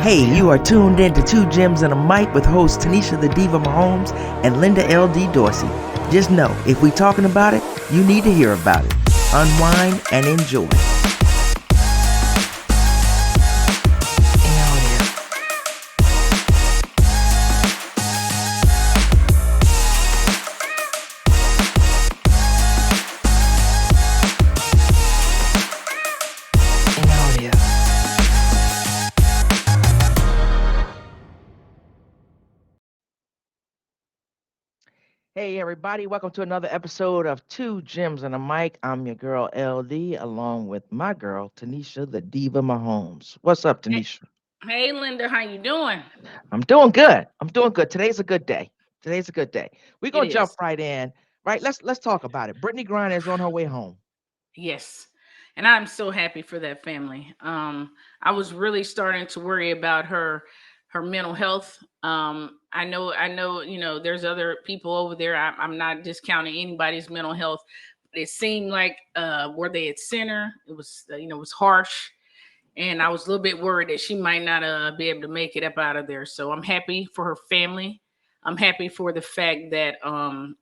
Hey, you are tuned in to Two Gems and a Mic with hosts Tanisha the Diva Mahomes and Linda LD Dorsey. Just know, if we talking about it, you need to hear about it. Unwind and enjoy. Hey everybody, welcome to another episode of Two Gems and a Mic. I'm your girl LD along with my girl Tanisha the Diva Mahomes. What's up, Hey, Tanisha? hey, Linda, how you doing? I'm doing good. I'm doing good. Today's a good day. Today's a good day. We're It gonna jump is. right in. Right, let's talk about it. Brittany Griner is on her way home. Yes. And I'm so happy for that family. I was really starting to worry about her mental health. I know, there's other people over there. I'm not discounting anybody's mental health. But it seemed like where they had sent her, it was it was harsh. And I was a little bit worried that she might not be able to make it up out of there. So I'm happy for her family. I'm happy for the fact that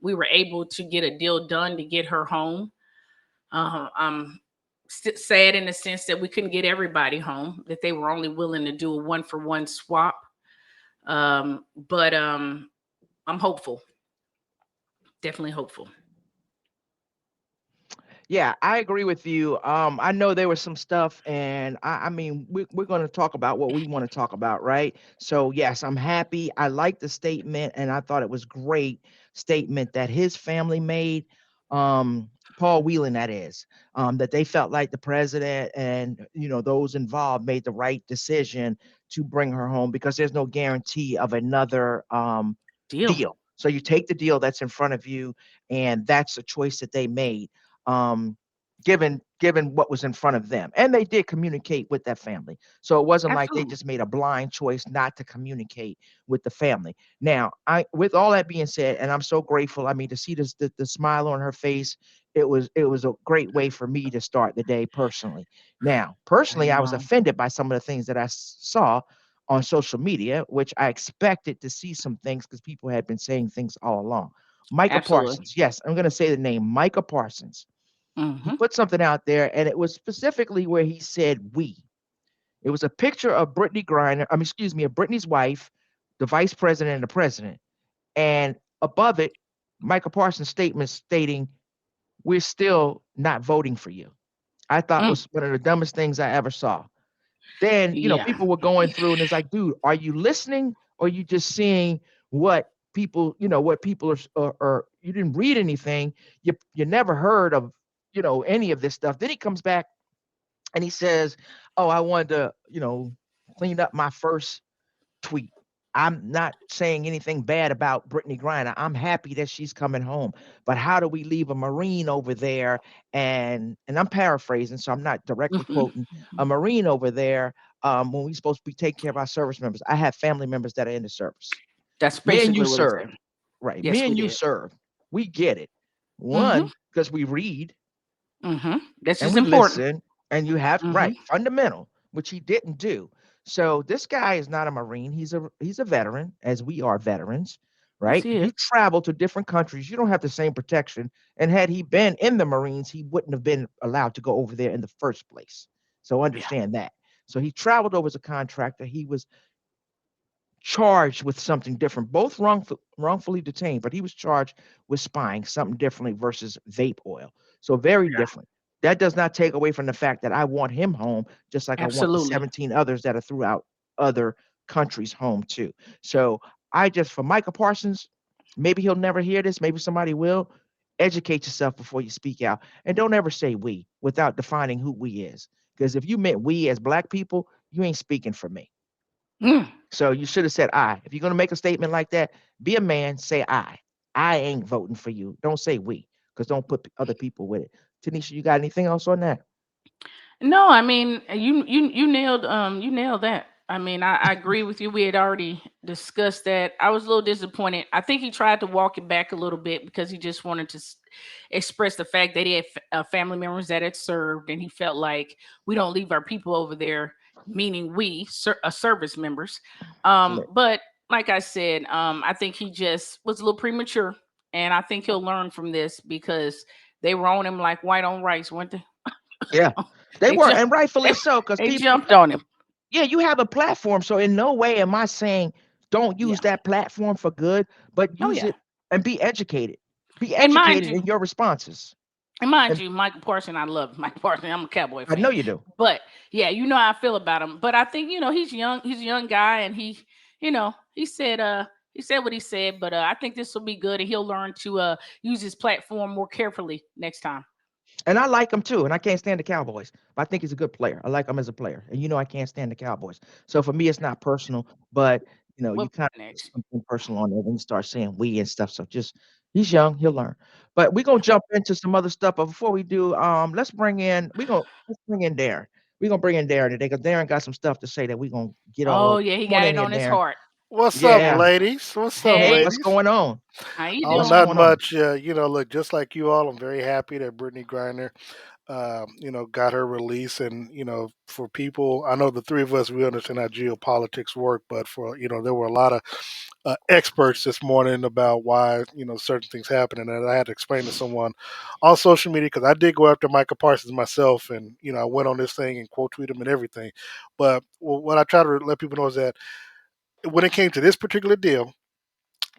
we were able to get a deal done to get her home. I'm sad in the sense that we couldn't get everybody home, that they were only willing to do a one for one swap. But I'm hopeful, definitely hopeful. Yeah, I agree with you. I know there was some stuff, and I mean, we're going to talk about what we want to talk about, right? So, yes, I'm happy. I like the statement, and I thought it was great statement that his family made. Paul Whelan, that is, that they felt like the president and those involved made the right decision to bring her home because there's no guarantee of another Deal. deal. So you take the deal that's in front of you, and that's a choice that they made um, given what was in front of them. And they did communicate with that family. So it wasn't like they Absolutely. just made a blind choice not to communicate with the family. Now, I with all that being said, and I'm so grateful. I mean, to see the smile on her face, it was a great way for me to start the day personally. Now, I personally, I was know. offended by some of the things that I saw on social media, which I expected to see some things because people had been saying things all along. Micah Absolutely. Parsons. Yes, I'm going to say the name Micah Parsons. He Hmm. put something out there, and it was specifically where he said "we." It was a picture of Brittany Griner, excuse me, of Brittany's wife, the vice president, and the president, and above it, Michael Parsons' statement stating, "We're still not voting for you." I thought Mm. was one of the dumbest things I ever saw. Then Yeah. people were going through, and it's like, dude, are you listening, or are you just seeing what people, what people are, or you didn't read anything, you never heard of, any of this stuff. Then he comes back and he says, "Oh, I wanted to, clean up my first tweet." I'm not saying anything bad about Brittany Griner. I'm happy that she's coming home. But how do we leave a Marine over there? And I'm paraphrasing, so I'm not directly quoting a Marine over there when we're supposed to be taking care of our service members. I have family members that are in the service. That's Me and you basically what he said. served, right? Me Yes, we and you did. served. We get it. Hmm. One, because we read This and is we important. listen, and you have Hmm. right fundamental, which he didn't do. So this guy is not a Marine. He's a veteran, as we are veterans, Yes, right? he is. You travel to different countries. You don't have the same protection. And had he been in the Marines, he wouldn't have been allowed to go over there in the first place. So Yeah. understand that. So he traveled over as a contractor. He was charged with something different, both wrongfully detained, but he was charged with spying something differently versus vape oil. So very Yeah. different. That does not take away from the fact that I want him home, just like I want the Absolutely. 17 others that are throughout other countries home too. So I just, for Micah Parsons, maybe he'll never hear this, maybe somebody will. Educate yourself before you speak out. And don't ever say we without defining who we is. Because if you meant we as black people, you ain't speaking for me. Mm. So you should have said I. If you're gonna make a statement like that, be a man, say I. I ain't voting for you. Don't say we, because don't put other people with it. Tanisha, you got anything else on that? No, I mean you nailed that. I mean, I agree with you. We had already discussed that. I was a little disappointed. I think he tried to walk it back a little bit because he just wanted to express the fact that he had family members that had served, and he felt like we don't leave our people over there meaning we service members. Excellent. But like I said, I think he just was a little premature, and I think he'll learn from this because they were on him like white on rice, weren't they? Yeah, they They were, jumped. and rightfully They, so, because they people. jumped on him. Yeah, you have a platform, so in no way am I saying don't use Yeah. that platform for good, but Oh use yeah. it and be educated. Be And mind educated you, in your responses. And Michael Parson, I love Michael Parson. I'm a Cowboy I know fan. you do. But yeah, you know how I feel about him. But I think, he's young. He's a young guy, and he said what he said, but I think this will be good, and he'll learn to use his platform more carefully next time. And I like him too. And I can't stand the Cowboys, but I think he's a good player. I like him as a player. And I can't stand the Cowboys. So for me, it's not personal, but you What kind of put next? something personal on it when you start saying we and stuff. So just he's young, he'll learn. But we're gonna jump into some other stuff. But before we do, let's bring in Darren. We're gonna bring in Darren today because Darren got some stuff to say that we're gonna get all Oh over. yeah, he Come on got in it here, on his Darren. heart. What's up, Yeah. ladies? What's up, Hey, Hey, what's ladies? going on? how you Oh, What's doing? not going on? much. Look, just like you all, I'm very happy that Brittany Griner, got her release. And, for people, I know the three of us, we understand how geopolitics work, but there were a lot of experts this morning about why, certain things happen. And I had to explain to someone on social media, because I did go after Michael Parsons myself. And, I went on this thing and quote tweet him and everything. But what I try to let people know is that when it came to this particular deal,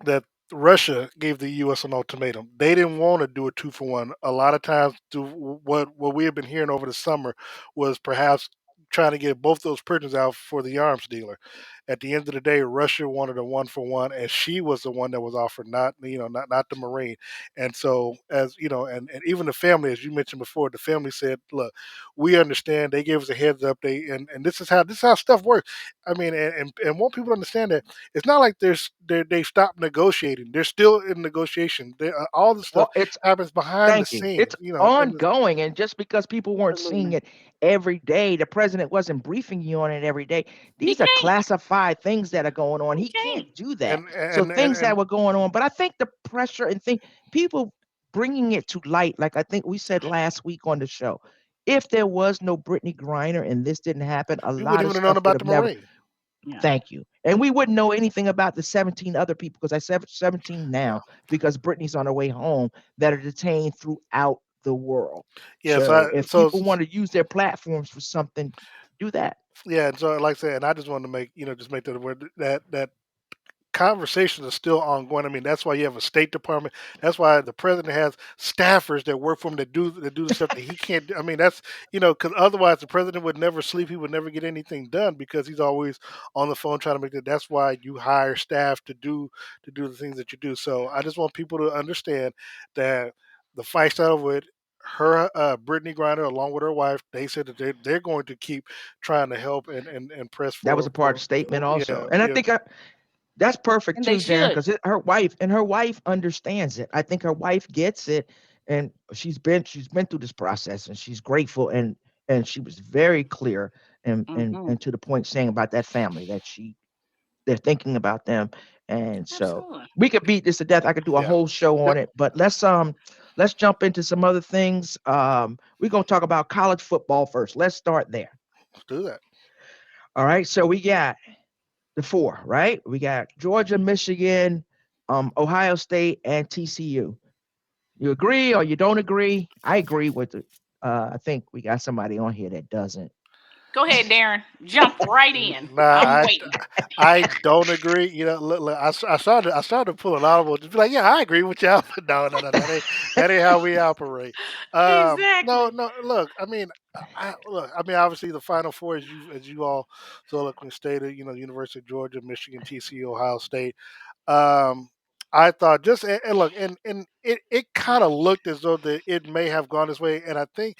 that Russia gave the U.S. an ultimatum. They didn't want to do a 2-for-1. A lot of times, what we have been hearing over the summer was perhaps trying to get both those prisoners out for the arms dealer. At the end of the day, Russia wanted a 1-for-1, and she was the one that was offered, not the Marine. And so, as you know, and even the family, as you mentioned before, the family said, "Look, we understand." They gave us a heads up. And this is how stuff works. I mean, and want people to understand that it's not like they stopped negotiating. They're still in negotiation. All the stuff Well, it's happens behind the Thank you. scenes, It's and ongoing, and just because people weren't seeing Absolutely. it every day, the president wasn't briefing you on it every day. He These are can't. classified things that are going on. He He can't can't. do that. and So and and, things that and were going on, but I think the pressure and people bringing it to light, like I think we said last week on the show, if there was no Brittany Griner and this didn't happen, a we lot wouldn't of even have known stuff would about have the never. Marine. Yeah. Thank you. And we wouldn't know anything about the 17 other people because I said 17 Yeah, now because Brittany's on her way home that are detained throughout the world. yeah. So if So people want to use their platforms for something, do that. yeah, and so like I said, and I just wanted to just make that aware that conversations are still ongoing. I mean, that's why you have a State Department. That's why the president has staffers that work for him that do the stuff that he can't do. I mean, that's because otherwise the president would never sleep. He would never get anything done because he's always on the phone trying to make that. That's why you hire staff to do the things that you do. So I just want people to understand that the fight started with her, Brittany Griner, along with her wife. They said that they're going to keep trying to help and press That was for a part of the statement yeah, also. And I yeah. think that's perfect And they too, Darren, should. because her wife understands it. I think her wife gets it, and she's been through this process, and she's grateful, and she was very clear Hmm. and to the point saying about that family that they're thinking about them. And so Absolutely. we could beat this to death. I could do a Yeah. whole show on Yep. it, but let's jump into some other things. We're gonna talk about college football first. Let's start there. Let's do that. All right. So we got the four, right? We got Georgia, Michigan, Ohio State, and TCU. You agree or you don't agree? I agree with it. I think we got somebody on here that doesn't. Go ahead, Darren. Jump right in. Nah, I'm waiting. I don't agree. Look, I started to pull an audible, just be like, yeah, I agree with y'all. But no, no, no, that ain't how we operate. No, Exactly. no. Look, I mean, obviously the Final Four, as you all so eloquently stated, University of Georgia, Michigan, TCU, Ohio State. Um, I thought just and look, and it kind of looked as though it may have gone this way, and I think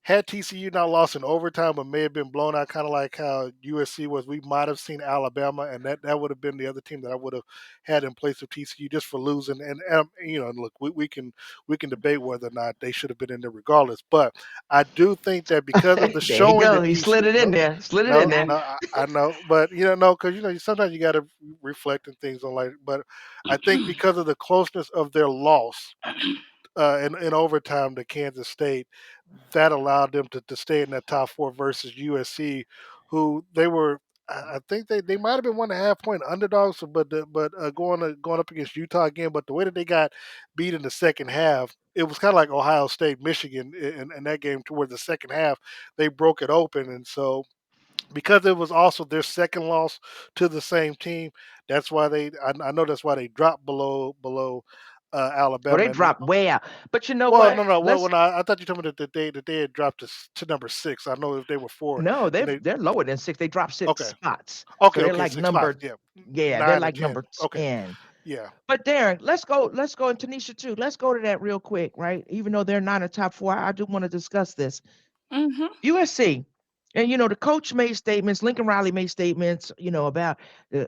had TCU not lost in overtime, but may have been blown out, kind of like how USC was, we might have seen Alabama, and that would have been the other team that I would have had in place of TCU just for losing. And look, we can debate whether or not they should have been in there regardless. But I do think that because of the There you showing go. that He slid TCU, it in no, there. Slid it in no, there. no, I know, but no, because sometimes you got to reflect and things on like. But I think because of the closeness of their loss in overtime to Kansas State, that allowed them to stay in that top four versus USC, who they were. I think they might have been 1.5 point underdogs, so, but going up against Utah again. But the way that they got beat in the second half, it was kind of like Ohio State, Michigan in that game. Towards the second half, they broke it open, and so because it was also their second loss to the same team, that's why I know that's why they dropped below Or they Alabama. And dropped way out. But you know well, what? no, no. Well, Let's when I thought you told me that they had dropped to number 6. I know if they were 4, no, and they they're lower than 6. They dropped 6 okay, spots. So okay, they're okay, like 6 spots. number Yeah, yeah, they're 9 and like 10. number Okay, 10. yeah. But Darren, let's go and Tanisha too. Let's go to that real quick, right? Even though they're not in the top 4, I do want to discuss this. Mm-hmm. USC, and the coach made statements, Lincoln Riley made statements, about the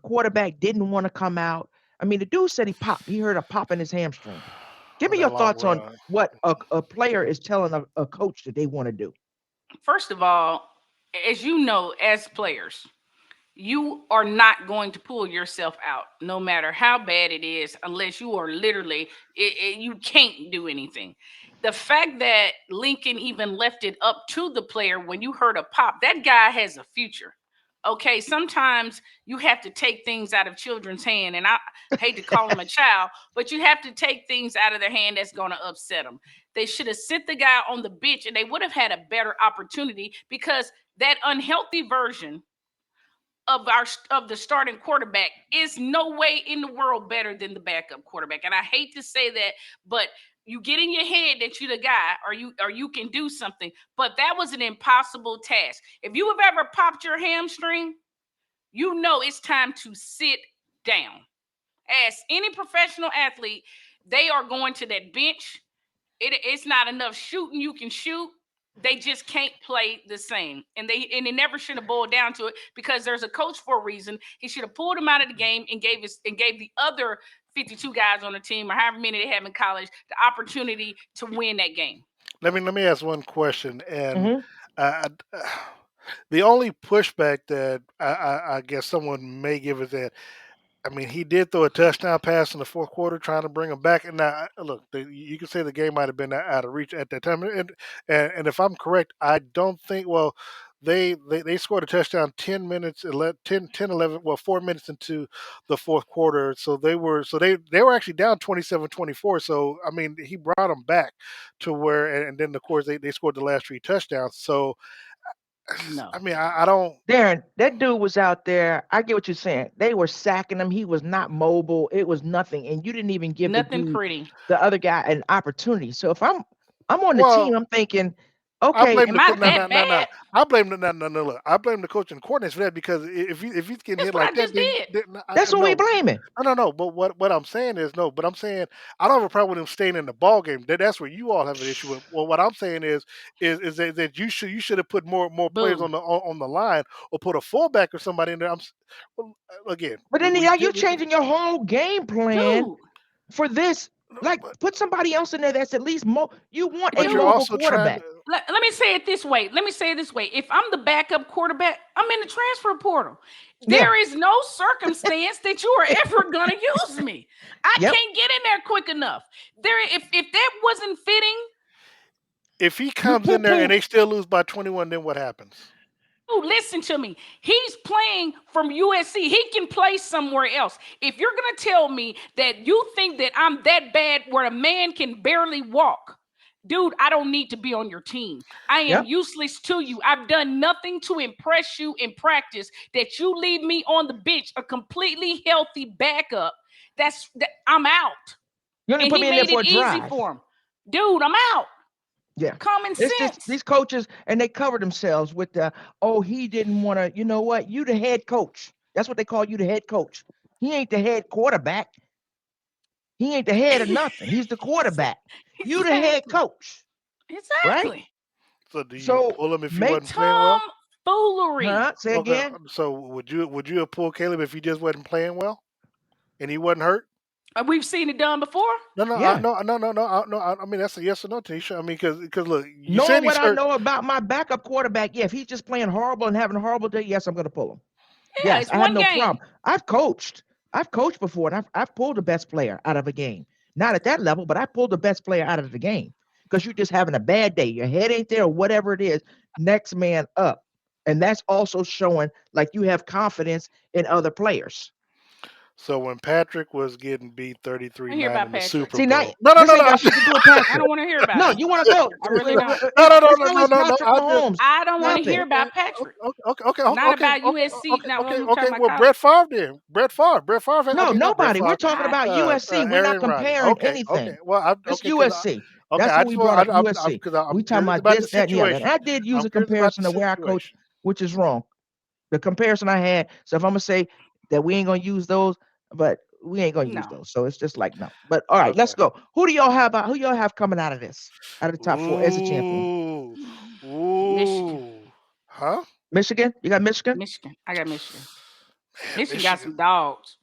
quarterback didn't want to come out. I mean, the dude said he heard a pop in his hamstring. Give On me that your long thoughts on run. what a player is telling a coach that they want to do. First of all, as you know, as players, you are not going to pull yourself out no matter how bad it is unless you are literally you can't do anything. The fact that Lincoln even left it up to the player when you heard a pop, that guy has a future. Okay, sometimes you have to take things out of children's hand, and I hate to call him a child, but you have to take things out of their hand that's going to upset them. They should have sent the guy on the bench and they would have had a better opportunity, because that unhealthy version of the starting quarterback is no way in the world better than the backup quarterback. And I hate to say that, but you get in your head that you're the guy, or you can do something, but that was an impossible task. If you have ever popped your hamstring, you know it's time to sit down. As any professional athlete, they are going to that bench. It's not enough shooting you can shoot. They just can't play the same, and it never should have boiled down to it, because there's a coach for a reason. He should have pulled him out of the game and gave the other 52 guys on the team, or however many they have in college, the opportunity to win that game. Let me ask one question, and Hmm. uh, the only pushback that I guess someone may give is that I mean, he did throw a touchdown pass in the fourth quarter, trying to bring him back. And now, look, you can say the game might have been out of reach at that time. And if I'm correct, I don't think. Well, they scored a touchdown 10 minutes, 11, 10, 10, 11, well, 4 minutes into the fourth quarter. So they were actually down 27-24. So I mean, he brought them back to where, and then of course they scored the last 3 touchdowns. So No, I mean, I don't. Darren, that dude was out there. I get what you're saying. They were sacking him. He was not mobile. It was nothing, and you didn't even give nothing pretty. the other guy, an opportunity. So if I'm on the Well, team, I'm thinking, I okay, blame Am the I coach. No, that no, no, no. bad? I blame the no, no, no. Look, I blame the coach and coordinator for that because if he's getting That's hit what like I that, just did. then that's what we no, blaming. no. But what I'm saying is no. But I'm saying I don't have a problem with him staying in the ball game. That's where you all have an issue with. Well, what I'm saying is that you should have put more players Boo. on the line or put a fullback or somebody in there. Well, again, But then we like you did. changing your whole game plan Dude, for this. Like But put somebody else in there that's at least you want a but you're dude, mobile also trying quarterback. to. let me say it this way. Let me say it this way. If I'm the backup quarterback, I'm in the transfer portal. Yeah. There is no circumstance that you are ever gonna use me. I Yep. can't get in there quick enough. If that wasn't fitting, If he You comes poo in there and poo. they still lose by 21, then what happens? dude, listen to me. He's playing from USC. He can play somewhere else. If you're gonna tell me that you think that I'm that bad where a man can barely walk, dude, I don't need to be on your team. I am Yep. useless to you. I've done nothing to impress you in practice. That you leave me on the bench, a completely healthy backup. I'm out. You only And put he me in there made for it a easy drive. for him. Dude, I'm out. Yeah. Common It's just sense. these coaches and they cover themselves with the oh, he didn't want to, you know what? You the head coach. That's what they call you, the head coach. He ain't the head quarterback. He ain't the head of nothing. He's the quarterback. You the head Exactly. coach, right? Exactly. So do you So pull him if he make wasn't playing well? Tomfoolery. say Okay, again. so would you have pulled Caleb if he just wasn't playing well and he wasn't hurt? We've seen it done before. No, no, Yeah. no. I mean that's a yes or no, Tanisha. I mean, because look, you saying Knowing he's what I hurt. know about my backup quarterback, yeah, if he's just playing horrible and having a horrible day, yes, I'm gonna pull him. Yeah, Yes, it's I have one no game. problem. I've coached. I've coached before, and I've pulled the best player out of a game. Not at that level, but I pulled the best player out of the game because you're just having a bad day. Your head ain't there, or whatever it is. Next man up. And that's also showing like you have confidence in other players. So when Patrick was getting beat thirty I three hear nine about in the Patrick. Super See, now Bowl, no, no, this no, ain't no, got shit to do with I Patrick. don't want to hear about No, him. you want to go. I really don't. no, no, no, It's no, no, always no, no. Patrick I just Mahomes. I don't want Stop to hear it. okay, about Patrick. okay, Not okay, about USC. Not when we talking about Well, college. Brett Favre then. Brett Favre. I No, mean, not Brett nobody. We're Favre. talking I about USC. We're not Aaron Rodgers. comparing anything. Well, It's okay, because USC. okay, That's I what we just want, brought up. I'm USC. because I'm We talking curious about about the this, that, and the other. And situation. I did use I'm a curious about the comparison of where I coach, situation. which is wrong. The comparison I had. So if I'm gonna say that we ain't gonna use those, but we ain't gonna use no those. So it's just like no. But all right, let's Okay. go. Who do y'all have? Who y'all have coming out of this? Out of the top four as a champion? Ooh, Michigan. ooh, huh? Michigan. You got Michigan. Michigan. I got Michigan. Man, Michigan got Michigan. some dogs.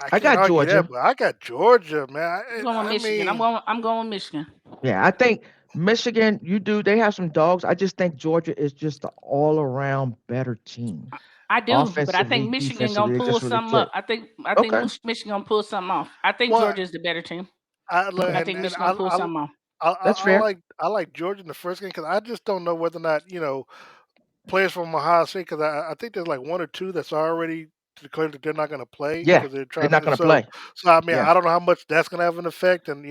I I can't got argue that, Georgia. but I got Georgia, man. I'm going with I Michigan. mean, I'm going with Michigan. Yeah, I think Michigan. You do. They have some dogs. I just think Georgia is just an all-around better team. I do, but I think Offensively, Michigan gonna defensively, they pull just really something up. click. I think Okay. Michigan gonna pull something off. I think well, Georgia is the better team, but I Okay. think and Michigan gonna pull something off. That's fair. I like Georgia in the first game because I just don't know whether or not players from Ohio State because I think there's like one or two that's already declared that they're not going to play Yeah, because they're they're trying not to. going to play. So I mean, Yeah. I don't know how much that's going to have an effect, and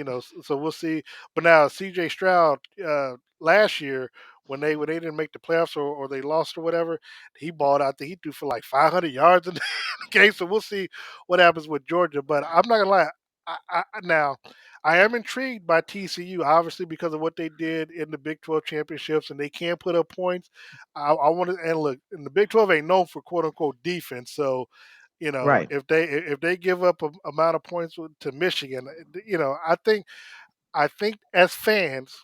so we'll see. But now C.J. Stroud last year when they didn't make the playoffs or they lost or whatever, he balled out. He threw for like 500 yards in the game. So we'll see what happens with Georgia. But I'm not gonna lie. Now, I am intrigued by TCU, obviously because of what they did in the Big 12 championships, and they can put up points. I want to and look, and the Big 12 ain't known for quote unquote defense. So, Right. if they give up a amount of points to Michigan, I think as fans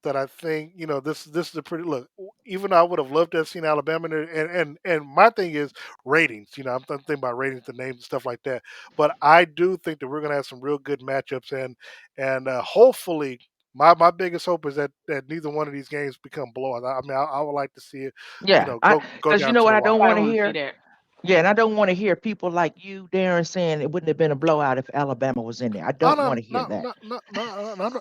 that I think this is a pretty look. Even though I would have loved to have seen Alabama, in there, and my thing is ratings. I'm thinking about ratings, the names and stuff like that. But I do think that we're going to have some real good matchups, and hopefully. My biggest hope is that neither one of these games become blowouts. I mean, I would like to see it, Yeah. I go because you down know to what the I don't wire. I want to want to see hear. that. Yeah, and I don't want to hear people like you, Darren, saying it wouldn't have been a blowout if Alabama was in there. I Oh don't no want to hear no that. no no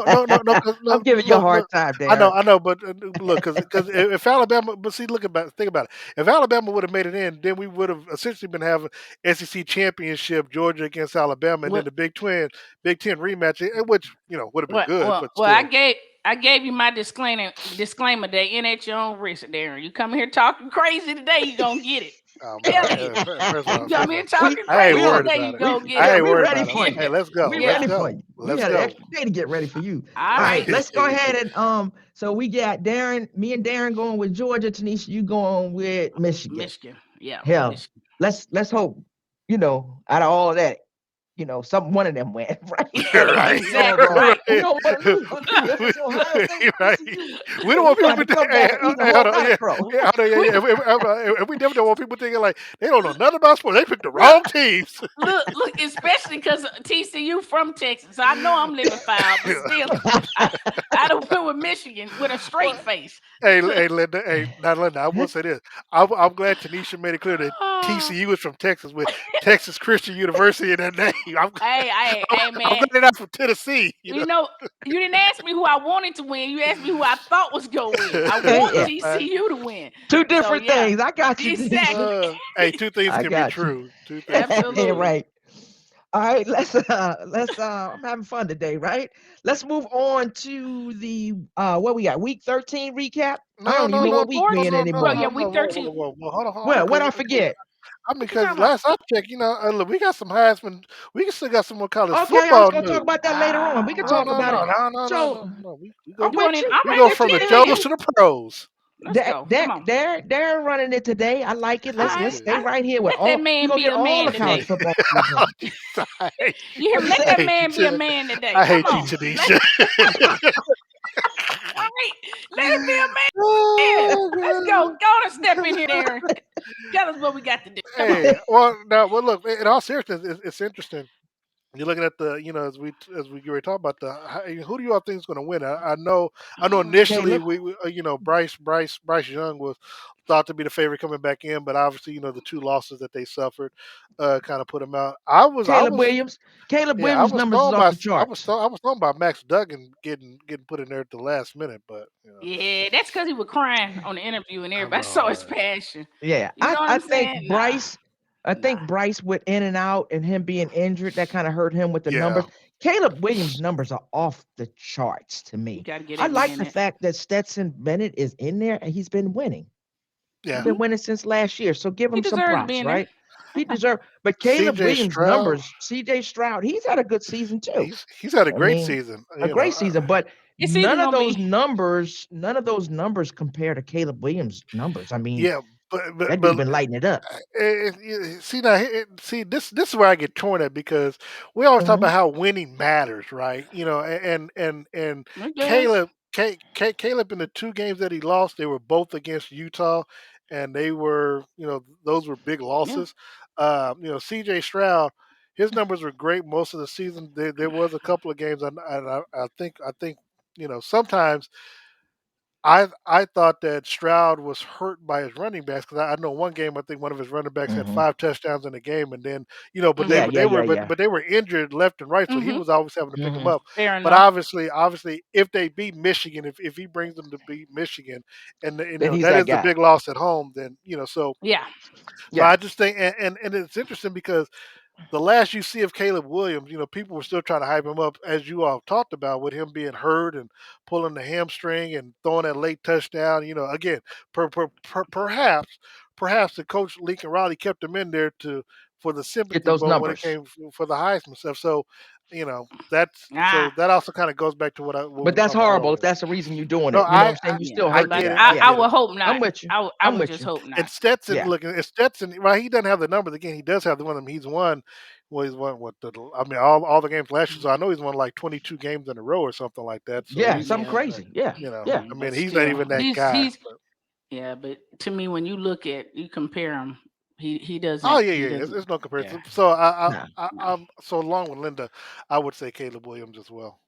no no no 'cause I'm look giving you a look hard look time, Darren. I know but look because if Alabama but see look about think about it if Alabama would have made it in then we would have essentially been having SEC championship Georgia against Alabama and then Well, the Big Ten rematch which would have been good but well, still I gave you my disclaimer day in at your own risk, Darren. You come here talking crazy today, you gonna get it. oh man Telling you. first You come off here we talking I ain't we crazy don't worried today, about you it gonna get I it. ain't we worried ready about it for you. hey We Yeah. let's ready for go you. We let's had an go extra day to get ready for you. All All right, right. let's go ahead and so we got Darren, me and Darren going with Georgia, Tanisha, you going with Michigan. Michigan. Yeah, Hell, Michigan. let's hope, out of all of that, some one of them win, right? right We all Exactly going. right. We right don't want to lose. If it's Ohio State, right. TCU, We don't we want people gonna have to to come hey, back and eat a hey, whole hold on, nother yeah, crow. yeah, hold on, yeah, We yeah. If we definitely don't want people thinking like they don't know nothing about sports, they picked the wrong teams. look, especially because TCU from Texas. So I know I'm living foul, but still, I, I don't went with Michigan with a straight Well, face. hey, Linda, hey, now Linda, I will say this. I'm glad Tanisha made it clear that TCU is from Texas with Texas Christian University in that name. Hey, I'm man. glad they're not from Tennessee. You know, you didn't ask me who I wanted to win. You asked me who I thought was gonna win. I Okay, want yeah, TCU to win. two So different yeah, things. I got you, Tanisha. exactly. Hey, two things I can be got you. true. Two things can be Yeah, true. Absolutely. right. All right, I'm having fun today, right? Let's move on to the what we got, week 13 recap. I No, don't even no, know no, what week no, we in no, no, Well, anymore. yeah, no, week no. 13. Hold on, Well, what because I forget. I mean, What you talking because about? last I checked, look, we got some Heisman. We still got some more college Okay, I was football gonna talk news. about that later on. We can No, talk no, about no, it. Yeah. no, no, no, So no, no. I'm You want with in? you. I'm We ready go to from If the you tune jungles in. to the pros. Let's go. Come on. They're running it today. I like it. All Yes, Let's right. stay indeed. right here with Let that all. We're man gonna be get a all man the college today. football news in. I You hear me? What you Let say? that hate you, man be a too. man today. I Come hate you, on. Tanisha. All right. Let him be a man. Oh, Let's go. God. Go on and step in here, Darren. Tell us what we got to do. Come on. Hey, well, now, well, look. In all seriousness, it's interesting. you're looking at the, as we already talked about who do you all think is going to win? I know initially Caleb. Bryce Young was thought to be the favorite coming back in, but obviously the two losses that they suffered kind of put them out. I Caleb was Williams. Caleb yeah I Williams was numbers is thrown off by the charts. I was thrown by Max Duggan getting put in there at the last minute, but Yeah, that's because he was crying on the interview and I everybody saw his know. passion. Yeah, You know what I I'm think saying? Nah, Bryce. I nah. think Bryce went in and out, and him being injured that kind of hurt him with the Yeah, numbers. Caleb Williams' numbers are off the charts to You me. got to get I that like man the that. fact that Stetson Bennett is in there and he's been winning. He's yeah. been Hmm. winning since last year, so give He him some deserved to be props, in there. right? He Yeah. deserved. But Caleb C.J. Williams' Stroud, numbers, C.J. Stroud, he's had a good season too. he's had a I great mean, season. a great season, but His season gonna be. none of those numbers compare to Caleb Williams' numbers. I mean, Yeah, but that but dude but been lighting it up. see now, see this is where I get torn at because we always talk Hmm. about how winning matters, right? And It does. Caleb in the two games that he lost, they were both against Utah, and they were those were big Yeah. losses. C.J. Stroud, his numbers were great most of the season. There was a couple of games, and I think sometimes I thought that Stroud was hurt by his running backs because I know one game I think one of his running backs had Hmm. 5 touchdowns in a game, and then but they Yeah, Hmm. but yeah, they were yeah, but yeah. but they were injured left and right, so he Hmm. was always having to pick them Hmm. up. Fair But enough. obviously, if they beat Michigan, if he brings them to beat Michigan, and Then he's that that is a guy. big loss at home, then Yeah. so Yeah, I just think and it's interesting because the last you see of Caleb Williams, people were still trying to hype him up, as you all talked about, with him being hurt and pulling the hamstring and throwing that late touchdown. Again, perhaps the coach Lincoln Riley kept him in there for the get sympathy those vote when it numbers. came for the Heisman stuff. So, that's Ah. that also kind of goes back to what we But were that's talking about horrible if earlier. that's the reason you're doing No, it. You know what I I'm I, saying? You Yeah. still I hurt the get Like it. guy. I I Yeah, get would it. hope not. I'm with you. I I'm would with just you. hope And not. Stetson, Yeah, look, and Stetson, right? He doesn't have the numbers again. He does have the one of them. He's won. Well, he's won what? I mean, all the games last year. So I know he's won like 22 games in a row or something like that. So yeah, he's, something Yeah, but crazy. Yeah, yeah. I but mean, he's not still, even that he's guy. he's But yeah. But to me, when you compare him, he oh doesn't yeah, he yeah, yeah. doesn't. It's no Yeah. comparison. So Nah. No. I'm so along with Linda, I would say Caleb Williams as well.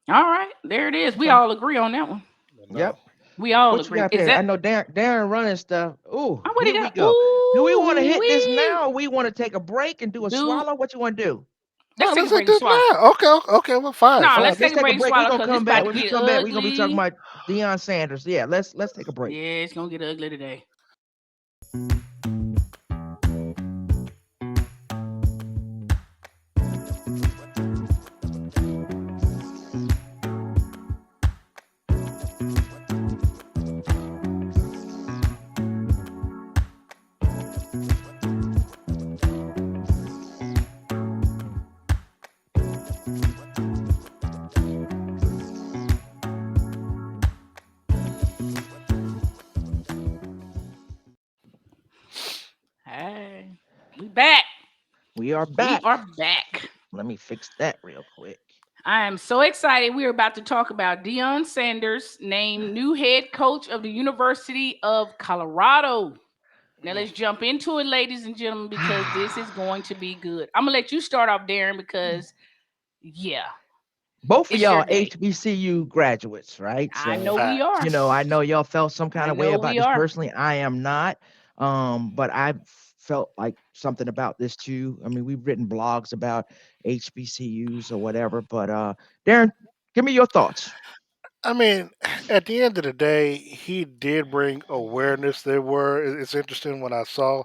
All right, there it is. We Okay. all agree on that one. No, Yep. We all What you agree. got Is there? I that know Darren running stuff. Oh, oh, what he here we got? go. Do we want to Ooh hit this wee, now or we want to take a break and do a dude. swallow? What you want to do? Let's no. take a Let's break take and this swallow. now. Okay, okay. Well, fine, No, All let's right, fine. take let's a take a break and break. We're swallow gonna because it's come about back. to When we get come back, we're gonna be talking ugly. about Deion Sanders. Yeah, let's take a break. Yeah, it's gonna get ugly today. Hey, we back. We are We back. are back. Let me fix that real quick. I am so excited. We are about to talk about Deion Sanders named new head coach of the University of Colorado. Now let's jump into it, ladies and gentlemen, because this is going to be good. I'm gonna let you start off, Darren, because yeah, Both of it's your y'all day. HBCU graduates, right? I So know we are. Facts. I know y'all felt some I kind of way know about we this are. personally. I am not. But I felt like something about this too. I mean, we've written blogs about HBCUs or whatever, but Darren, give me your thoughts. I mean, at the end of the day, he did bring awareness. It's interesting when I saw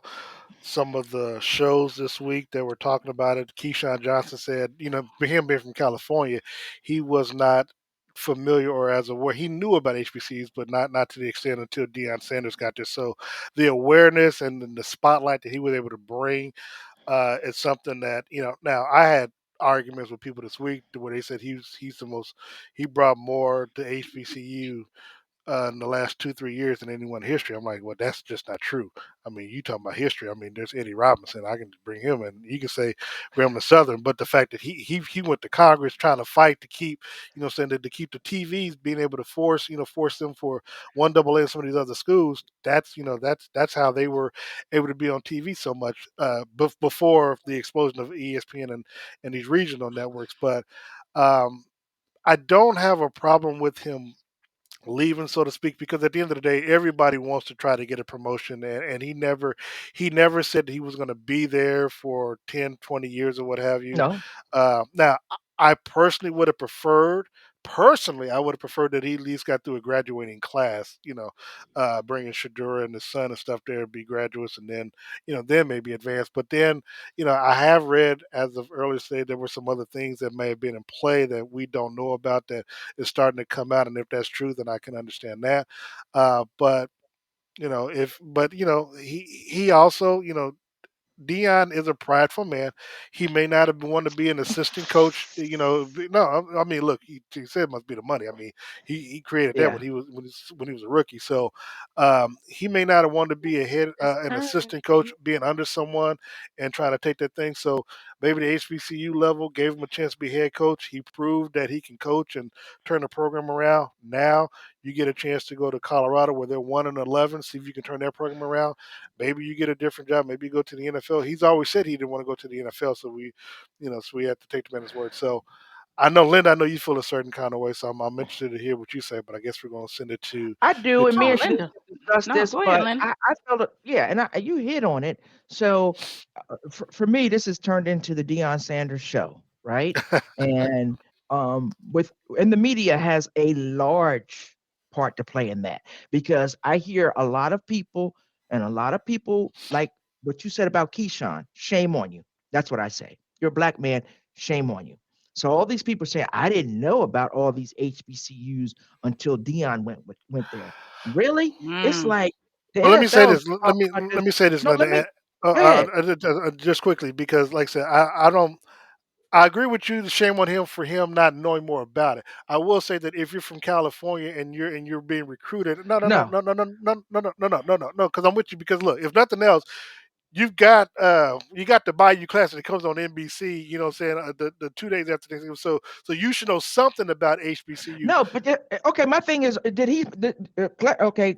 some of the shows this week that were talking about it. Keyshawn Johnson said, for him being from California, he was not familiar or as aware. He knew about HBCs, but not to the extent until Deion Sanders got there. So the awareness and then the spotlight that he was able to bring is something that Now I had arguments with people this week where they said he's the most he brought more to HBCU in the last 2 3 years than anyone in history. I'm like, well, that's just not true. I mean, you talking about history. I mean, there's Eddie Robinson. I can bring him in. You can say Grambling Southern, but the fact that he went to Congress trying to fight to keep, saying that to keep the TVs being able to force them for one double A and some of these other schools. That's how they were able to be on TV so much before the explosion of ESPN and these regional networks. But um, I don't have a problem with him leaving, so to speak, because at the end of the day, everybody wants to try to get a promotion, and he never said that he was going to be there for 10, 20 years or what have you. No, Now, I personally would have preferred. Personally, I would have preferred that he at least got through a graduating class, bringing Shadura and his son and stuff there, be graduates, and then maybe advance. But then, I have read as of earlier today there were some other things that may have been in play that we don't know about that is starting to come out, and if that's true, then I can understand that. But if but he also Dion is a prideful man. He may not have wanted to be an assistant coach. No, I mean, look, he said it must be the money. I mean, he created that yeah. when he was a rookie. So he may not have wanted to be an assistant coach, being under someone and trying to take that thing. So maybe the HBCU level gave him a chance to be head coach. He proved that he can coach and turn the program around. Now you get a chance to go to Colorado where they're 1-11. See if you can turn their program around. Maybe you get a different job. Maybe you go to the NFL. He's always said he didn't want to go to the NFL, so we have to take the man's word. So I know, Linda, I know you feel a certain kind of way, so I'm interested to hear what you say. But I guess we're going to send it I to do, and me Oh, and Tanisha. Shanice Linda. discussed No, this, go ahead, but Linda. I felt it, yeah, and you hit on it. So for me, this has turned into the Deion Sanders show, right? And and the media has a large part to play in that because I hear a lot of people and a lot of people like what you said about Keyshawn. Shame on you. That's what I say. You're a black man. Shame on you. So all these people say I didn't know about all these HBCUs until Dion went there. Really? It's Mm. like the Well, let me say NFL this. Let talk me about this. let me say this, No, Linda. let me go Uh, ahead. just quickly, because like I said, I don't. I agree with you. Shame on him for him not knowing more about it. I will say that if you're from California and you're being recruited, no, no, no, No, no, no, no, no, no, no, no, no, no, no, no, because I'm with you. Because look, if nothing else, you got the Bayou Classic that comes on NBC. You know what I'm saying? The 2 days after Thanksgiving. So you should know something about HBCUs. no, but okay. My thing is, did he? Okay,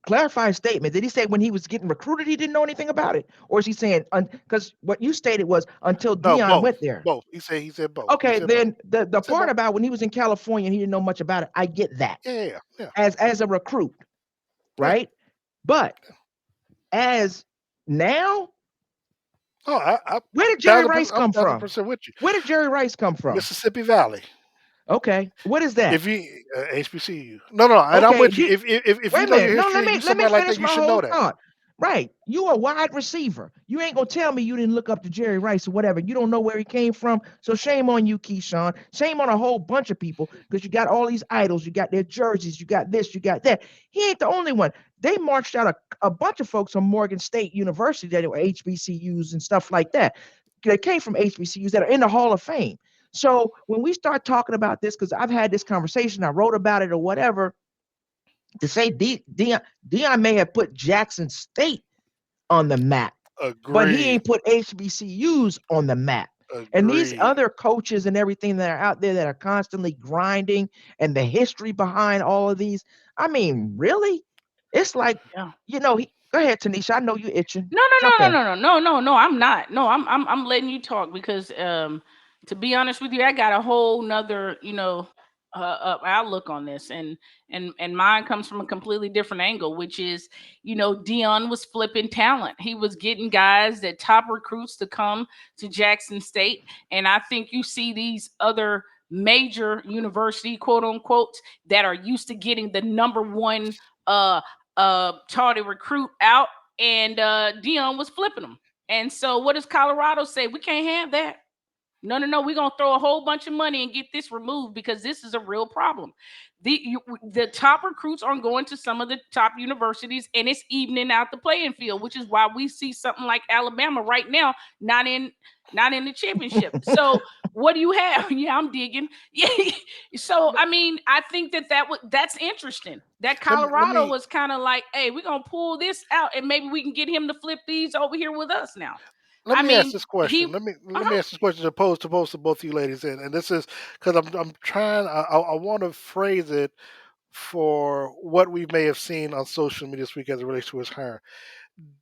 clarify his statement. Did he say when he was getting recruited he didn't know anything about it, or is he saying because what you stated was until No, Dion both, went there? both. He said both. He Okay, said both. then the He said part both. about when he was in California and he didn't know much about it, I get that Yeah, yeah, yeah, as a recruit, yeah. right? But as now, Oh, where I'm did Jerry Rice I'm come thousand from? percent with you. Where did Jerry Rice come from? Mississippi Valley. Okay, what is that? If you HBCU, no, and I'm Okay, with you. If wait you a know your minute. No, history and you let me somebody like that, finish you my should know whole that. thought. Right. You a wide receiver. You ain't gonna tell me you didn't look up to Jerry Rice or whatever. You don't know where he came from. So shame on you, Keyshawn. Shame on a whole bunch of people because you got all these idols. You got their jerseys. You got this. You got that. He ain't the only one. They marched out a bunch of folks from Morgan State University that were HBCUs and stuff like that. They came from HBCUs that are in the Hall of Fame. So when we start talking about this, because I've had this conversation, I wrote about it or whatever, to say Dion may have put Jackson State on the map, but he Agreed. ain't put HBCUs on the map. And these Agreed. other coaches and everything that are out there that are constantly grinding and the history behind all of these, I mean, really? It's like, Yeah. go ahead, Tanisha. I know you itching. No, Jump no, no, in. no, no, no, no, no. I'm not. No, I'm letting you talk because to be honest with you, I got a whole nother outlook on this, and mine comes from a completely different angle, which is Dion was flipping talent. He was getting guys that top recruits to come to Jackson State, and I think you see these other major university quote unquote that are used to getting the number one uh target recruit out, and Dion was flipping them. And so, what does Colorado say? We can't have that. No, no, no. We're gonna throw a whole bunch of money and get this removed because this is a real problem. The top recruits aren't going to some of the top universities, and it's evening out the playing field, which is why we see something like Alabama right now not in the championship. So What do you have? Yeah, I'm digging. Yeah. So I mean, I think that's interesting. That let Colorado me was kind of like, hey, we're gonna pull this out, and maybe we can get him to flip these over here with us now. let I me ask mean, this question. he. Let me ask this question to pose to both you ladies, and this is because I'm trying. I want to phrase it for what we may have seen on social media this week as it relates to his hiring.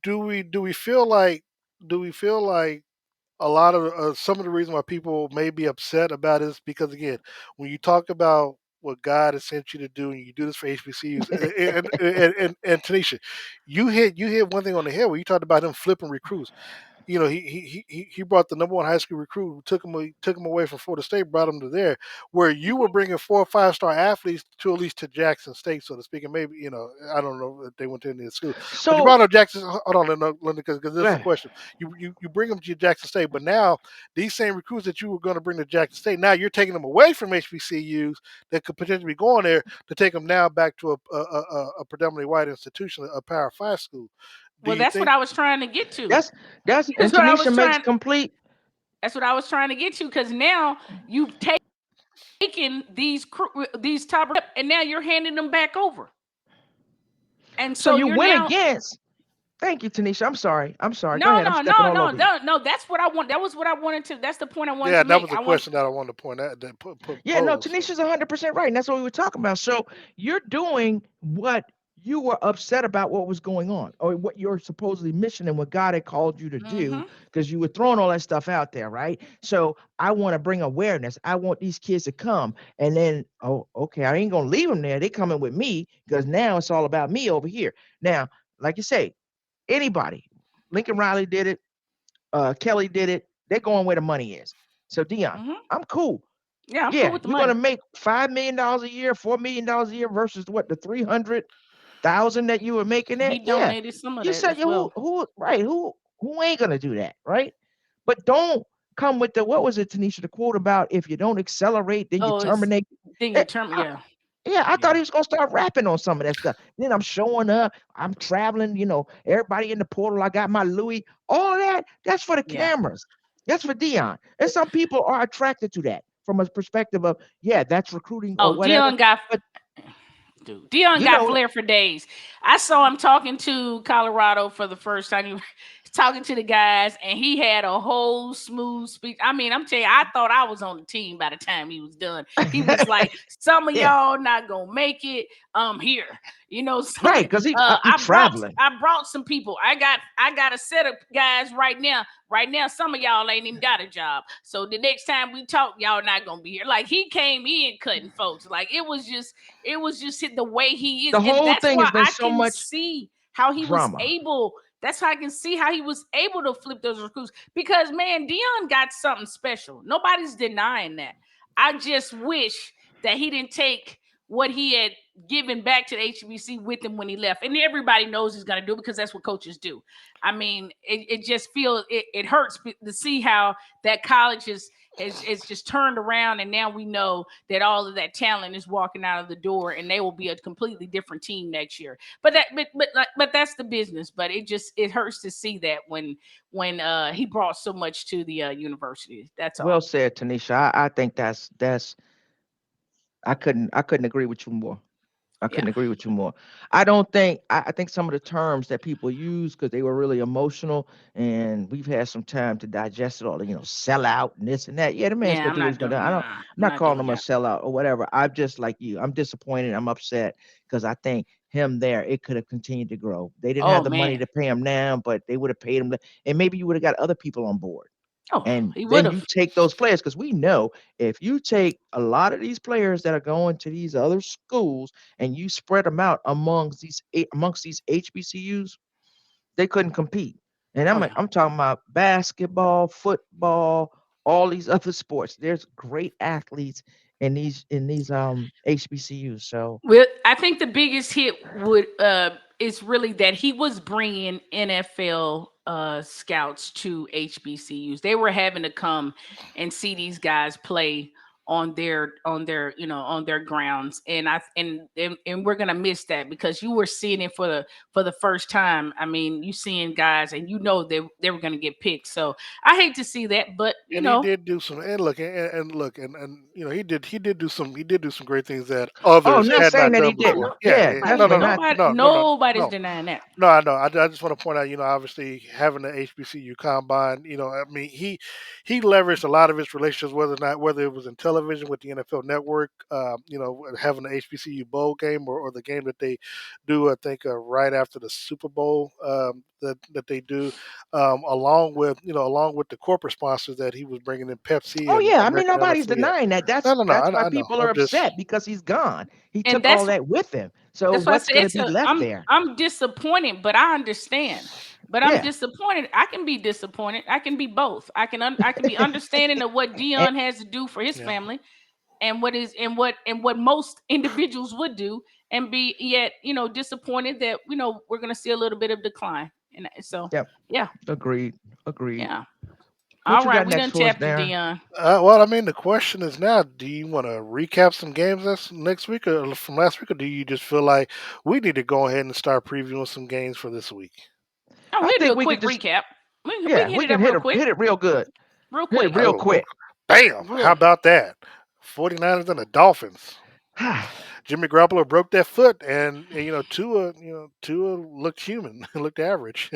Do we feel like do we feel like a lot of some of the reason why people may be upset about it is because again, when you talk about what God has sent you to do, and you do this for HBCUs, and Tanisha, you hit one thing on the head where you talked about him flipping recruits. You know, he brought the number one high school recruit, took him away from Florida State, brought him to there, where you were bringing 4 or 5 star athletes to at least to Jackson State, so to speak. And maybe I don't know if they went to any school, but you So brought up Jackson. Hold on, Linda, because this go is the ahead. question. You bring them to Jackson State, but now these same recruits that you were going to bring to Jackson State, now you're taking them away from HBCUs that could potentially be going there to take them now back to a predominantly white institution, a Power Five school. Do Well, you that's what think? I was trying to get to. That's that's That's and what I was Tanisha makes trying. complete. That's what I was trying to get to. Because now you've taken these top, and now you're handing them back over. And So so you you're went now. against. Thank you, Tanisha. I'm sorry. I'm sorry. Go No, ahead. I'm no, stepping no, all no, over you. no, no. That's what I want. That was what I wanted to. That's the point I wanted Yeah, to that make. was a I want. question that I wanted to point out that Yeah, no, pose. So Tanisha's 100% right. And that's what we were talking about. So you're doing what you were upset about what was going on, or what your supposedly mission and what God had called you to do, Mm-hmm. because you were throwing all that stuff out there, right? So I want to bring awareness. I want these kids to come. And then, oh, okay, I ain't going to leave them there. They coming with me because now it's all about me over here. Now, like you say, anybody, Lincoln Riley did it. Kelly did it. They're going where the money is. So Deon, Mm-hmm. I'm cool. Yeah, I'm cool Yeah, with the you're gonna money. make $5 million a year, $4 million a year versus what the 300,000 that you were making He there. Yeah, donated some of you that said as you well. who right who ain't gonna do that, right? But don't come with the what was it, Tanisha? The quote about if you don't accelerate, then you Oh, it's terminate. then Eh, you term. I, Yeah, yeah, I thought yeah, he was gonna start rapping on some of that stuff. Then I'm showing up, I'm traveling, everybody in the portal. I got my Louis, all of that. That's for the yeah. cameras. That's for Dion. And some people are attracted to that from a perspective of, yeah, that's recruiting or Oh, whatever. Dion got But dude. Dion you got know, flair for days. I saw him talking to Colorado for the first time. He was talking to the guys, and he had a whole smooth speech. I mean, I'm telling you, I thought I was on the team by the time he was done. He was like, "Some of yeah, y'all not gonna make it. Here, some. right, because he traveling. I brought some people. I got a set of guys right now. Right now, some of y'all ain't even got a job. So the next time we talk, y'all not gonna be here. Like he came in cutting folks. Like it was just the way he is, The and whole that's thing has why been I so can much see how he was drama. able. That's how I can see how he was able to flip those recruits, because man, Dion got something special. Nobody's denying that. I just wish that he didn't take what he had given back to the HBC with him when he left. And everybody knows he's going to do it because that's what coaches do. I mean, it just feels it hurts to see how that college is just turned around, and now we know that all of that talent is walking out of the door, and they will be a completely different team next year. But that's the business. But it hurts to see that when he brought so much to the university. That's Well all. said, Tanisha. I think that's I couldn't agree with you more. I Yeah. couldn't agree with you more. I think some of the terms that people use because they were really emotional, and we've had some time to digest it all. Sell out and this and that. Yeah, the man's Yeah, gonna I'm do what not he's gonna do. doing. Nah, I'm I'm not not calling doing him a that. sellout or whatever. I'm just like you. I'm disappointed. I'm upset because I think him there, it could have continued to grow. They didn't have Oh the money man. to pay him now, but they would have paid him, and maybe you would have got other people on board. Oh, And he would then you have. take those players because we know if you take a lot of these players that are going to these other schools and you spread them out amongst these HBCUs, they couldn't compete. And Oh I'm yeah. I'm talking about basketball, football, all these other sports. There's great athletes in these HBCUs. So Well, I think the biggest hit would is really that he was bringing NFL scouts to HBCUs. They were having to come and see these guys play on their grounds. And and we're gonna miss that, because you were seeing it for the first time. I mean, you seeing guys, and they were gonna get picked. So I hate to see that, but And he did do some, and look, and look, and he did do some great things that Oh, others not had saying not that he done I didn't. before. know Yeah, Yeah, yeah, definitely not. nobody's no. denying that. No, I know. I just want to point out, obviously having the HBCU combine, I mean, he leveraged a lot of his relationships, whether it was in television with the NFL Network, having the HBCU bowl game, or the game that they do, I think, right after the Super Bowl, that they do, along with the corporate sponsors that he was bringing in, Pepsi Oh and yeah, I mean American nobody's Airlines. So yeah, denying that. no, no, no, That's why I know. people are I'm just upset because he's gone. He And took all that with him. So that's why I what's going to said, be so left there? I'm disappointed, but I understand. But I'm Yeah. disappointed. I can be disappointed. I can be both. I can be understanding of what And, Dion has to do for his yeah. family, and what most individuals would do, and be yet disappointed that we're going to see a little bit of decline. And so yep. yeah, Agreed. Agreed. yeah. All What you right, got we next done for us, tapped you, Darren? Dion. Well, I mean, the question is now: do you want to recap some games that's next week, or from last week, or do you just feel like we need to go ahead and start previewing some games for this week? Oh, I we'll do think a we quick could just recap. We yeah, can hit we it can up real quick, hit it real good. real Hit it quick. real Oh, quick. bam! How Real. about that? 49ers and the Dolphins. Jimmy Garoppolo broke that foot, and Tua looked human, looked average.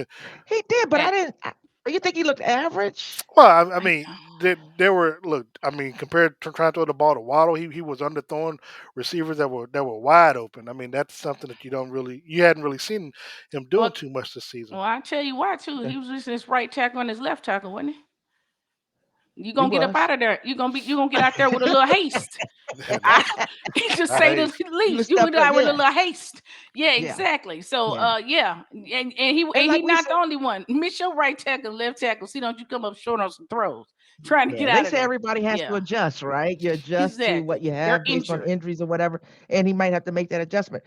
He did, but And I didn't. You think he looked average? Well, I mean, there were look. I mean, compared to trying to throw the ball to Waddle, he was underthrowing receivers that were wide open. I mean, that's something that you hadn't really seen him doing well, too much this season. well, I tell you why too. Yeah, He was using his right tackle and his left tackle, wasn't he? You he gonna get up was. out of there. You gonna get out there with a little haste. I just Not say the Hayes. He least. was You stepped would up. die with a Yeah, little haste. Yeah, yeah, exactly. So yeah. yeah. And And he like we not said, the only one. Miss your right tackle, left tackle. See, don't you come up short on some throws. Trying to get yeah, they out of say there. everybody has to Yeah. adjust, right? You adjust to what Exactly. you They're have based on injured. injuries or whatever, and he might have to make that adjustment.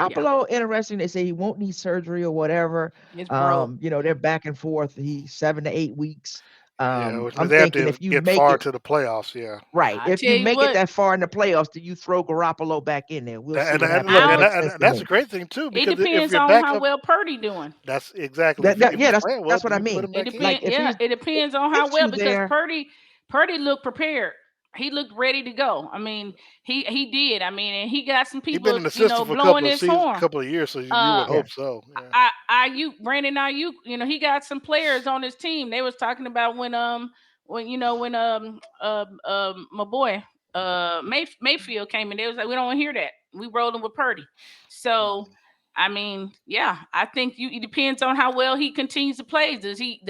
Yeah. Garoppolo, interesting. They say he won't need surgery or whatever. It's broke. They're back and forth. He's 7 to 8 weeks. Yeah, which means I'm they have thinking to if you get make far it into the playoffs. Yeah, right, I if tell you you make it what, that far in the playoffs, do you throw Garoppolo back in there? We'll see and, what and happens. look, That I and, makes that- sense and to that's a me. great thing too, it because if depends your on how backup, well Purdy doing. that's exactly if Yeah, he's playing well, that's what then I you put mean. him It back in. depends. Like if Yeah, he's it if depends on how gets well, you because there, Purdy looked prepared. He looked ready to go. I mean, he did. I mean, and he got some He's been people, in the system for a blowing couple of his seasons, horn. couple of years, so you Uh, would yeah, hope so. Yeah. Brandon Ayuk, he got some players on his team. They was talking about when my boy Mayfield came in. They was like, we don't want to hear that. We rolling with Purdy. So I mean, yeah, I think it depends on how well he continues to play. Does he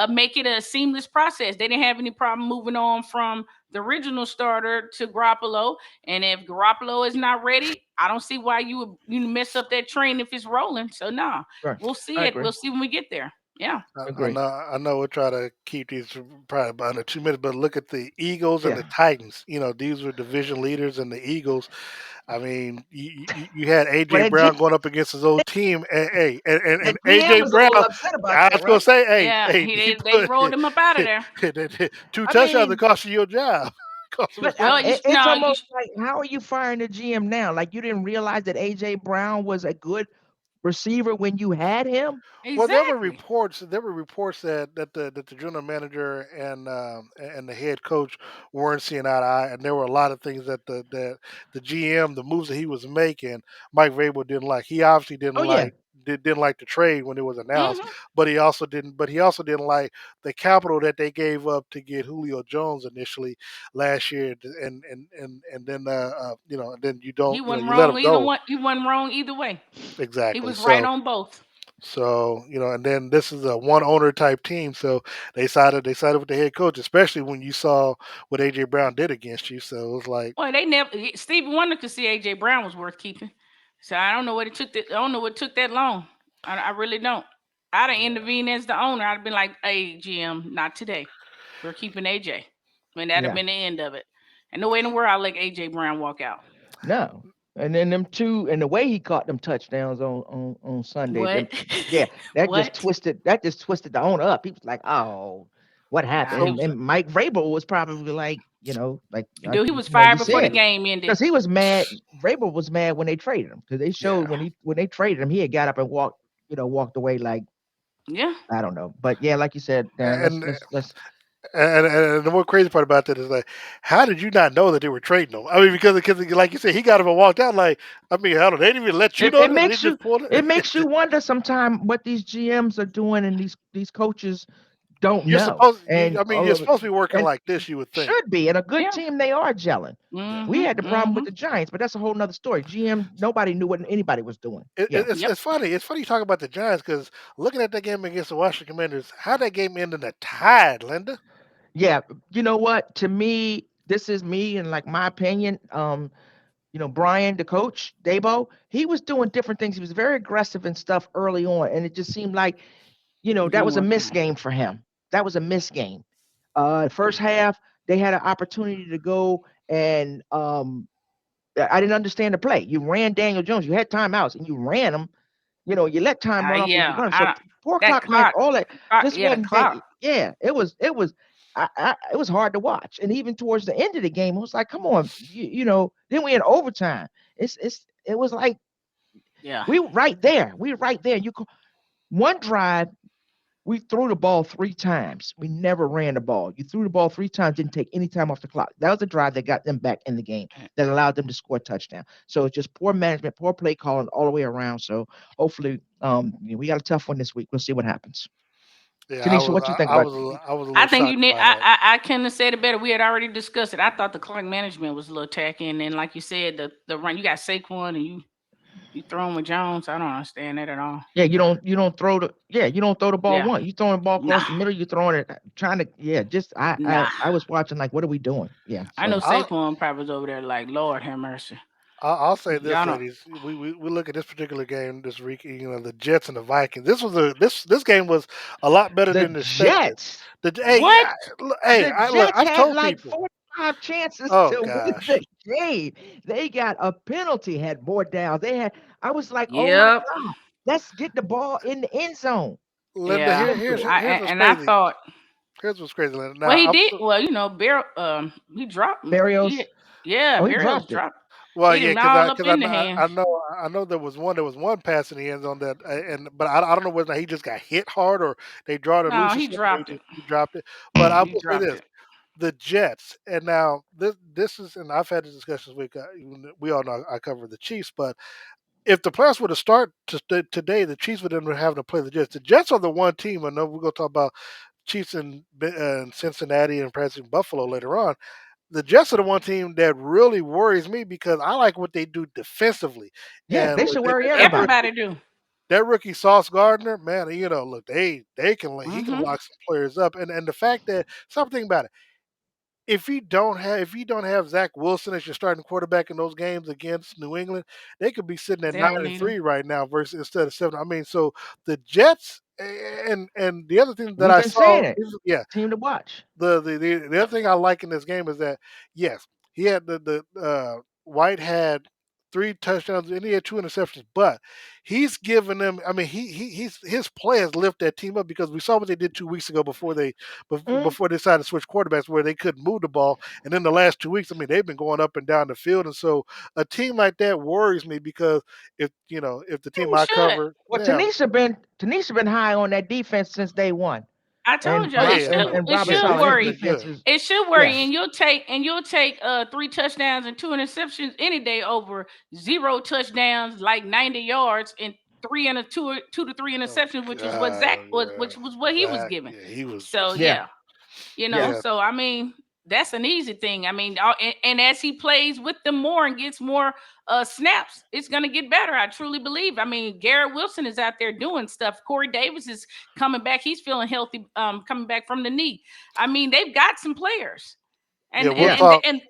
make it a seamless process? They didn't have any problem moving on from the original starter to Garoppolo, and if Garoppolo is not ready, I don't see why you mess up that train if it's rolling. So nah, right. we'll see I it. agree. We'll see when we get there. Yeah. I Agree. know, we'll try to keep these probably about under 2 minutes, but look at the Eagles and Yeah. the Titans. These were division leaders, and the Eagles. I mean, you had Well, AJ that G, Brown going up against his old team, and hey, and that GM AJ was a Brown. little upset about I that, was gonna right? say, hey, Yeah. hey, he They put rolled him up out of there. two I touchdowns that mean, cost you your job, cost him his but Well, job. it's almost like how are you firing the GM now? Like you didn't realize that AJ Brown was a good receiver when you had him? Well, exactly. there were reports that the general manager and the head coach weren't seeing eye to eye, and there were a lot of things that the GM, the moves that he was making, Mike Vrabel didn't like. He obviously Oh yeah. didn't like the trade when it was announced, Hmm. but he also didn't like the capital that they gave up to get Julio Jones initially last year, and then and then you He don't wasn't you let wrong him either go. one. He wasn't wrong either way. He Exactly. was right So on both. and then this is a one owner type team. So they sided with the head coach, especially when you saw what AJ Brown did against you. So it was like, Well, they never. Stevie Wonder could see AJ Brown was worth keeping. So I don't know what it took. I don't know what took that long. I really don't. I'd have yeah, intervened as the owner. I'd have been like, "Hey, GM, not today. We're keeping AJ." I mean, that'd have Yeah. been the end of it. And no way in the world I'll let AJ Brown walk out. No. And then them two and the way he caught them touchdowns on Sunday, What? them yeah, What? that just twisted the owner up. He was like, "Oh." what Nah, happened. he So was And Mike Vrabel was probably like, dude. He was fired you before the said, game ended. because he was mad. Vrabel was mad when they traded him because they showed yeah, when they traded him, he had got up and walked, walked away like Yeah, I don't know. But yeah, like you said, Dan, and let's and the more crazy part about that is like, how did you not know that they were trading him? I mean, because like you said, he got up and walked out. Like, I mean, how did they didn't even let you it, know it that? They makes you just pulled it it. makes you wonder sometimes what these GMs are doing and these coaches don't You're know. supposed And I mean, all you're of it supposed to be working and like this. You would think. should be. And a good yeah. team, they are gelling. We Mhm. had the problem with Mhm. the Giants, but that's a whole nother story. GM, nobody knew what anybody was doing. Yeah. It's Yep. it's funny. It's funny you talk about the Giants because looking at that game against the Washington Commanders, how that game ended in a tie, Linda. Yeah. You know what? To me, this is me and like my opinion. Brian, the coach, Dabo, he was doing different things. He was very aggressive and stuff early on. And it just seemed like, that Didn't was a work miss out. game for him. That was a miss game. First half, they had an opportunity to go and I didn't understand the play. You ran Daniel Jones. You had timeouts and you ran him. You let time run off and you Yeah. run. I So don't, poor that clock, man. clock. All that just Yeah, the wasn't that. clock. Yeah, it was. It was hard to watch, and even towards the end of the game, it was like, come on, Then we had overtime. It was like Yeah. we were right there. We were right there. One drive, we threw the ball 3 times. We never ran the ball. You threw the ball 3 times, didn't take any time off the clock. That was the drive that got them back in the game, that allowed them to score a touchdown. So it's just poor management, poor play calling all the way around. So hopefully, we got a tough one this week. We'll see what happens. Yeah, Tanisha, what you think about? I was a I little think you shocked need. by that. I couldn't have said it better. We had already discussed it. I thought the clock management was a little tacky, and then like you said, the run. You got Saquon, and you throw him with Jones. I don't understand that at all. Yeah, you don't throw the ball Yeah. once. You throwing the ball Nah. across the middle. You throwing it, trying to just Nah. I was watching like, what are we doing? Yeah. I know So I'll Saquon probably was over there like, Lord have mercy. I'll say this, Y'all don't. ladies. We look at this particular game this week. The Jets and the Vikings. This game was a lot better the than expected. Jets, What? the I look. Jets I've had told like people. 45 chances Oh to win the gosh, game. They got a penalty, had more downs. I was like, oh my Yep. God, let's get the ball in the end zone. Linda. Yeah. Simple. Here's what's I crazy. thought. Here's what's crazy, Linda. Well, Now he I'm did. so, Well, Barrel. He dropped. Barrios, Yeah. oh, he Barrels dropped it. dropped. well, Hit yeah, him because all up in the I hands. know there was one pass in the end zone that and but I don't know whether he just got hit hard or they drawed it No, loose or he something. dropped it. He dropped it. But I He will say dropped this: it. the Jets, and now this is, and I've had this discussions with we all know I cover the Chiefs, but if the playoffs were to start today, the Chiefs would then have to play the Jets. The Jets are the one team. I know we're going to talk about Chiefs and Cincinnati and perhaps in Buffalo later on. The Jets are the one team that really worries me because I like what they do defensively. Yeah, And they look, should worry everybody. Everybody do. that rookie Sauce Gardner, man, look, they can he can Mm-hmm. lock some players up. And the fact that something about it, if you don't have Zach Wilson as your starting quarterback in those games against New England, they could be sitting at They nine don't and need him. three right now versus instead of seven. I mean, so the Jets and the other thing that We've I been saying saw, it. yeah, Team to watch. the other thing I like in this game is that yes, he had White had 3 touchdowns and he had 2 interceptions, but he's given them. I mean, his play has lifted that team up because we saw what they did 2 weeks ago Mm, before they decided to switch quarterbacks where they couldn't move the ball, and then the last 2 weeks, I mean, they've been going up and down the field, and so a team like that worries me because if the team He I should. cover, well, yeah, Tanisha been high on that defense since day one, I told oh y'all yeah, yeah, no, And it Robert yeah, should Sala, his defense worry. been defense good. is It should worry, yes. and you'll take 3 touchdowns and 2 interceptions any day over 0 touchdowns, like 90 yards, and 2 to 3 Oh interceptions, which was what Zach God, was, yeah, which was what he was Zach, given. yeah, he was So just Yeah, yeah, yeah. yeah. So I mean, that's an easy thing. I mean, and as he plays with them more and gets more snaps, it's gonna get better. I truly believe. I mean, Garrett Wilson is out there doing stuff. Corey Davis is coming back. He's feeling healthy, coming back from the knee. I mean, they've got some players, Yeah, and we'll and Yeah. and talk. and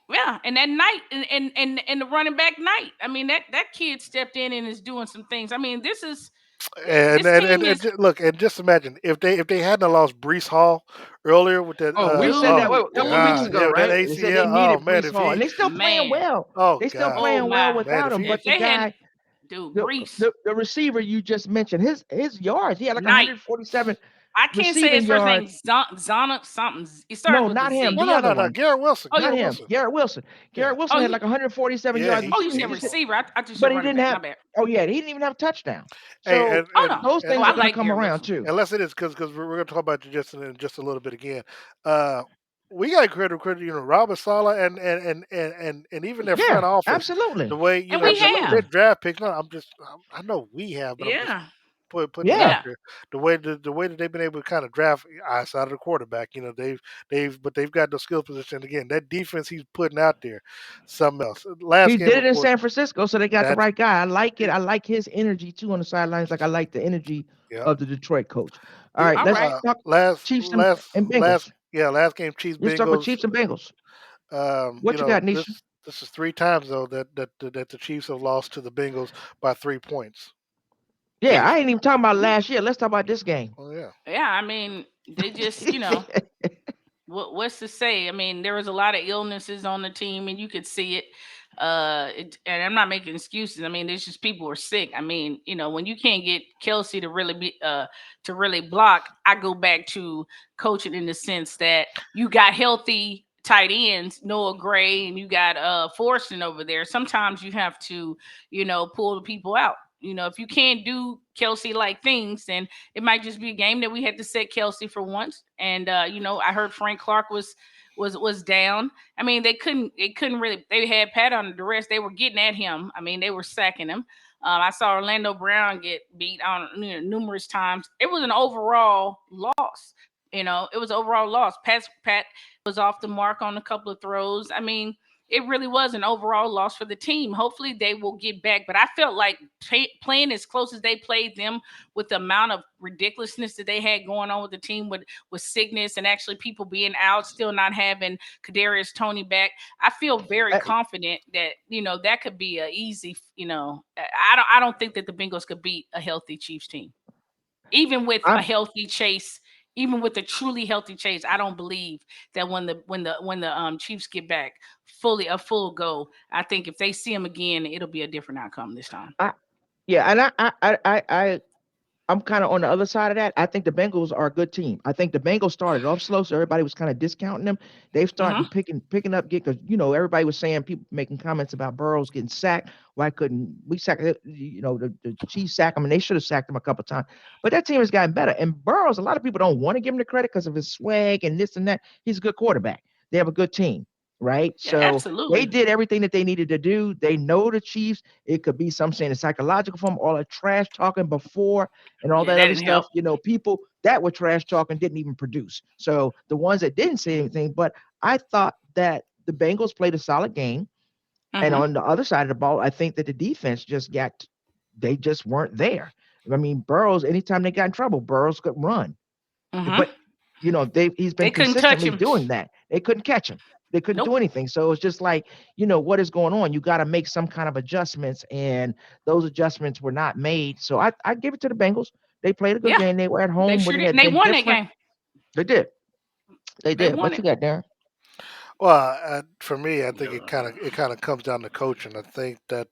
yeah, and that night and the running back night. I mean, that kid stepped in and is doing some things. I mean, this team is Look, and just imagine if they hadn't have lost Brees Hall earlier with that Oh, we said that dude. a couple of weeks God, ago, yeah, Ooh, with that right? They said they ACL, oh needed man, Brees if Hall, and he they still playing man. well. oh They still god, Oh playing well my. man, without if him. he But If the they had guy, dude the Brees the receiver you just mentioned, his yards, he had like night. 147 I can't say receiving his first name. yards. Zona something. It starts No, with a not him. Z. The other No. one. Garrett Wilson. Oh, Not Garrett him. Wilson. Garrett Wilson. Yeah. Garrett Wilson oh, had you. like 147 Yeah. yards. He Oh, you he said He just, receiver. I just but said he running didn't back. have. My bad. Oh yeah, he didn't even have a touchdown. Hey, So Oh no. those Oh, things I are going to like come Garrett around Wilson. too. unless it is because we're going to talk about you just in just a little bit again. Uh, we got credit. Robert Sala and even their Yeah, front office, the absolutely, way And we their absolutely. have. draft picks. No, I know we have, but I'm just Yeah. putting it Yeah, out Yeah. there. The way that they've been able to kind of draft outside of the quarterback. They've got the skill position again. That defense he's putting out there, something else. Last he game, did of it in course, San Francisco, so they got the that right guy. I like it. I like his energy too on the sidelines. Like I like the energy yeah. of the Detroit coach. All The right, All let's right. talk last Chiefs and last Bengals. last game, Chiefs Let's talk about Bengals. Chiefs and Bengals. What you got, Nisha? This is three times though that the Chiefs have lost to the Bengals by 3 points. Yeah, Yeah. I ain't even talking about last year. Let's talk about this game. Oh yeah. Yeah. I mean, they just, what's to say? I mean, there was a lot of illnesses on the team, and you could see it. And I'm not making excuses. I mean, there's just people who are sick. I mean, when you can't get Kelsey to really block, I go back to coaching in the sense that you got healthy tight ends, Noah Gray, and you got Forston over there. Sometimes you have to, pull the people out. If you can't do Kelsey like things, then it might just be a game that we had to set Kelsey for once. And I heard Frank Clark was down. I mean, they couldn't really. They had Pat under duress. They were getting at him. I mean, they were sacking him. I saw Orlando Brown get beat on numerous times. It was an overall loss. It was overall loss. Pat was off the mark on a couple of throws. I mean, it really was an overall loss for the team. Hopefully they will get back. But I felt like playing as close as they played them with the amount of ridiculousness that they had going on with the team with sickness and actually people being out, still not having Kadarius Tony back. I feel very I, confident that that could be a easy. I don't think that the Bengals could beat a healthy Chiefs team, even with a I'm healthy Chase. Even with a truly healthy Chase, I don't believe that when the Chiefs get back fully a full go, I think if they see him again, it'll be a different outcome this time. I yeah, and I'm kind of on the other side of that. I think the Bengals are a good team. I think the Bengals started off slow, so everybody was kind of discounting them. They've Hmm. started picking up get because everybody was saying people making comments about Burrows getting sacked. Why couldn't we sack it? The Chiefs sack him, and they should have sacked him a couple times. But that team has gotten better. And Burrows, a lot of people don't want to give him the credit because of his swag and this and that. He's a good quarterback. They have a good team, right? Yeah, So they absolutely. did everything that they needed to do. They know the Chiefs. It could be some saying the psychological form, all the trash talking before and all Yeah, that that other didn't help. stuff. People that were trash talking didn't even produce. So the ones that didn't say anything, but I thought that the Bengals played a solid game. And Hmm. on the other side of the ball, I think that the defense they just weren't there. I mean, Burrows, anytime they got in trouble, Burrows could run. Hmm. But he's been They couldn't touch consistently him. doing that. They couldn't catch him. They couldn't Nope. do anything. So it's just like, what is going on? You got to make some kind of adjustments, and those adjustments were not made. So I give it to the Bengals. They played a good Yeah, game. They were at they home. Would sure it did. And have they been won that different? game. They did. They They did. won What you it. got, Darren? Well, for me, I think it kind of comes down to coaching. I think that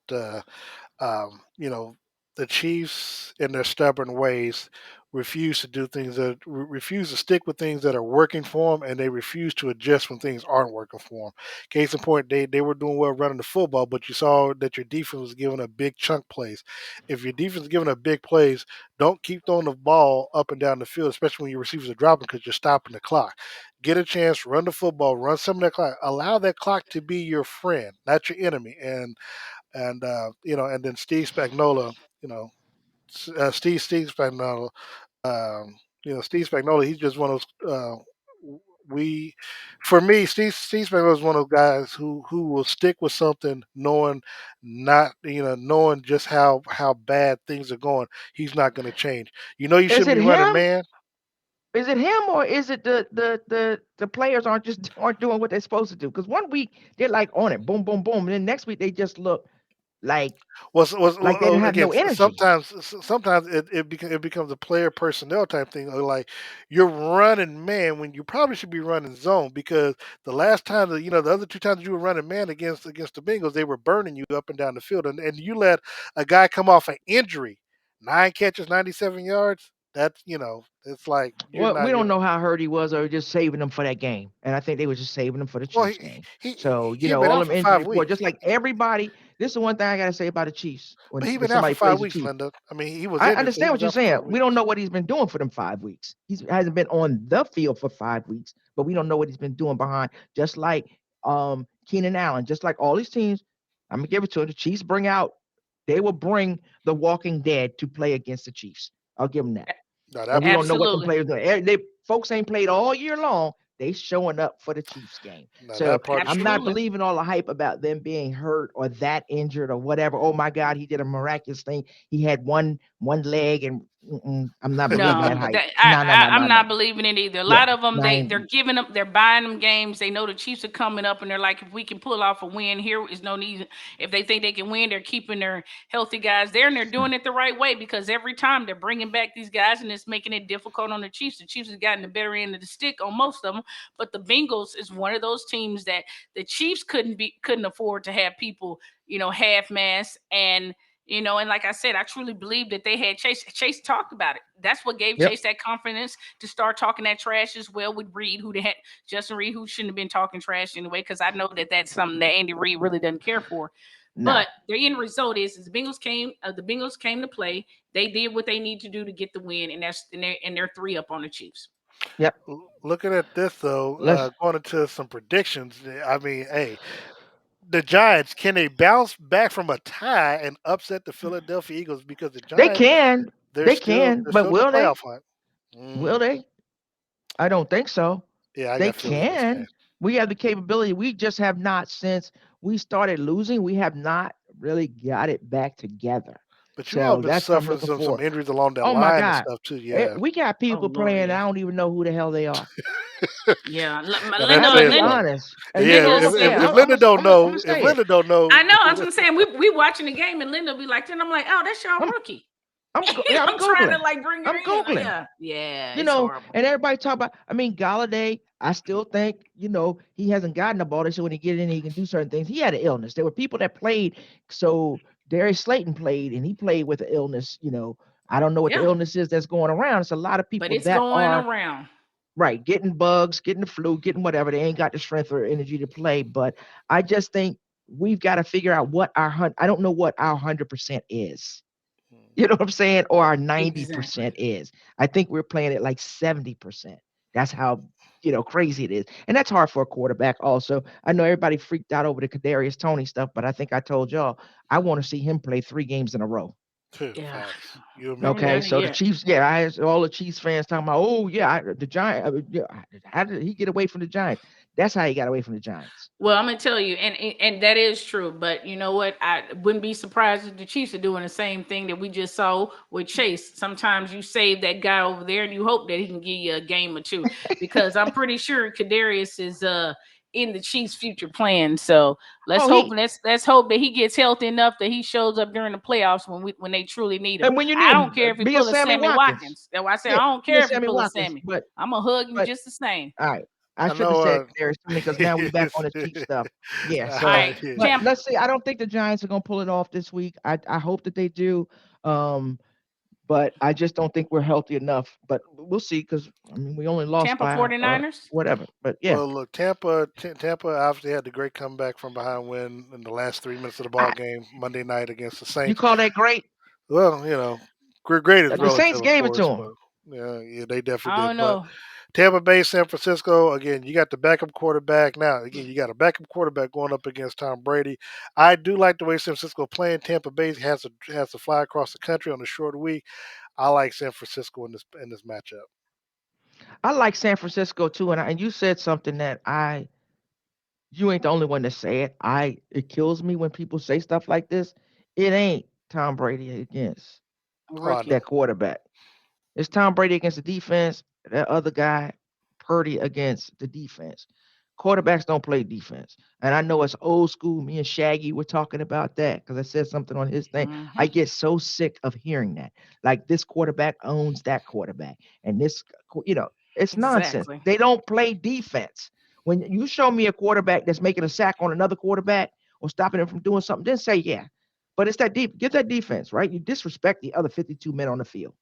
um, you know the Chiefs, in their stubborn ways, refuse to do things refuse to stick with things that are working for them, and they refuse to adjust when things aren't working for them. Case in point, they were doing well running the football, but you saw that your defense was giving a big chunk plays. If your defense is giving a big plays, don't keep throwing the ball up and down the field, especially when your receivers are dropping because you're stopping the clock. Get a chance, run the football, run some of that clock. Allow that clock to be your friend, not your enemy. And then Steve Spagnuolo, you know, Steve Spagnuolo, Steve Spagnuolo, he's just one of those. We, for me, Steve Spagnuolo is one of those guys who will stick with something, knowing just how bad things are going. He's not going to change. You Is shouldn't it be running, him? man. Is it him or is it the players aren't doing what they're supposed to do? Because one week they're like on it, boom, boom, boom, and then next week they just look like like they didn't have Again, no energy. sometimes it becomes a player personnel type thing. Like you're running man when you probably should be running zone because the last time the other two times you were running man against the Bengals, they were burning you up and down the field, and you let a guy come off an injury, 9 catches, 97 yards. That's it's like you're Well, we not don't gonna. know how hurt he was, or just saving him for that game. And I think they were just saving him for the Well, Chiefs game. So, he been all out them for injury 5 weeks, report, just like everybody. This is one thing I gotta say about the Chiefs. but he When been out for somebody five plays the weeks, Chiefs, Linda. I mean, he was I injured, so he understand was what you're out for saying. five We don't weeks. know what he's been doing for them 5 weeks. He hasn't been on the field for 5 weeks, but we don't know what he's been doing behind. Just like Keenan Allen, just like all these teams, I'm gonna give it to him. The Chiefs they will bring the Walking Dead to play against the Chiefs. I'll give them that. No, And that we part. don't know what them Absolutely. players doing. They folks ain't played all year long. They showing up for the Chiefs game. No, So that part is I'm true. not Absolutely. believing all the hype about them being hurt or that injured or whatever. Oh my God, he did a miraculous thing. He had one leg, and I'm not believing that No, hype. that No, no, no, I'm no, no. not believing it either. A Yeah, lot of them, no, I they're ain't. giving up, they're buying them games. They know the Chiefs are coming up, and they're like, if we can pull off a win, here is no need. If they think they can win, they're keeping their healthy guys there, and they're doing it the right way because every time they're bringing back these guys, and it's making it difficult on the Chiefs. The Chiefs have gotten the better end of the stick on most of them, but the Bengals is one of those teams that the Chiefs couldn't afford to have people, half mass and like I said, I truly believe that they had Chase. Chase talked about it. That's what gave Yep. Chase that confidence to start talking that trash as well with Reed, who they had Justin Reed, who shouldn't have been talking trash anyway, because I know that that's something that Andy Reid really doesn't care for. No. But the end result is the Bengals came to play. They did what they need to do to get the win, and they're three up on the Chiefs. Yep. Looking at this though, Let's. going into some predictions. I mean, hey, the Giants, can they bounce back from a tie and upset the Philadelphia Eagles? Because the They Giants, can. they're They still can. they're But still in the will they? playoff hunt. Will Mm, they? I don't think so. yeah, I They got Philly in this game. can. We have the capability. We just have not, since we started losing, we have not really got it back together. But you all So been that's what I'm suffering looking some for. injuries along that Oh my line and God. stuff too. Yeah, We got Oh people Lord, playing. I yes. don't even know who the hell they are. Yeah, and I that's have to Linda, saying be Linda, something. honest. And Yeah, Linda Linda's. understand. if Linda don't I'm gonna know, if say it. Linda don't know, I know. I was gonna say we watching the game, and Linda be like, then I'm like, oh, that's y'all I'm rookie. yeah, I'm I'm trying to googling. like bring her I'm in. Like, googling. yeah, yeah, it's horrible. And everybody talk about. I mean, Galladay. I still think he hasn't gotten the ball. They said when he get in, he can do certain things. He had an illness. There were people that played. So Darius Slayton played, and he played with an illness. I don't know what the Yeah, illness is that's going around. It's a lot of but people it's that going are around. right, getting bugs, getting the flu, getting whatever. They ain't got the strength or energy to play. But I just think we've got to figure out what I don't know what our 100% is. You know what I'm saying? Or our Exactly. 90% is. I think we're playing it like 70%. That's how crazy it is. And that's hard for a quarterback also. I know everybody freaked out over the Kadarius Tony stuff, but I think I told y'all I want to see him play 3 games in a row. too. Yeah. Facts. You and me Oh Okay, both. yeah, so the yeah. Chiefs, yeah, I had all the Chiefs fans talking about, oh yeah, the Giants. Yeah, how did he get away from the Giants? That's how he got away from the Giants. Well, I'm gonna tell you, and that is true. But you know what? I wouldn't be surprised if the Chiefs are doing the same thing that we just saw with Chase. Sometimes you save that guy over there, and you hope that he can give you a game or two, because I'm pretty sure Kadarius is in the Chiefs' future plans. So let's Oh, hope let's hope that he gets healthy enough that he shows up during the playoffs when they truly need him. and when you need I him, don't care if he be a pull a Sammy Sammy Watkins. Watkins. That's why I say Yeah, I don't be a care if he Sammy pull a Watkins. Sammy. But I'm gonna hug you but just the same. all right, I I shouldn't have know. said Kadarius Toney because now we back on the Chief stuff. Yeah, All so right, Yeah. but Tampa. let's see. I don't think the Giants are gonna pull it off this week. I hope that they do. Um, but I just don't think we're healthy enough. But we'll see because I mean we only lost Tampa by 49ers. whatever. But yeah, Well, look, Tampa obviously had the great comeback from behind win in the last 3 minutes of the ball I, game Monday night against the you Saints. call that great? Well, great is The Saints relative, of gave it to course, him. but yeah, they definitely I did. don't But know. Tampa Bay, San Francisco, again, you got the backup quarterback. Now, again, you got a backup quarterback going up against Tom Brady. I do like the way San Francisco playing. Tampa Bay has to fly across the country on a short week. I like San Francisco in this matchup. I like San Francisco too, and you said something that you ain't the only one to say it. It kills me when people say stuff like this. It ain't Tom Brady against Oh, I Rookie. know. that quarterback. It's Tom Brady against the defense. That other guy, Purdy against the defense. Quarterbacks don't play defense. And I know it's old school. Me and Shaggy were talking about that because I said something on his thing. Hmm. I get so sick of hearing that. Like this quarterback owns that quarterback. And it's nonsense. Exactly. They don't play defense. When you show me a quarterback that's making a sack on another quarterback or stopping him from doing something, then say, yeah. But it's that deep. Get that defense, right? You disrespect the other 52 men on the field.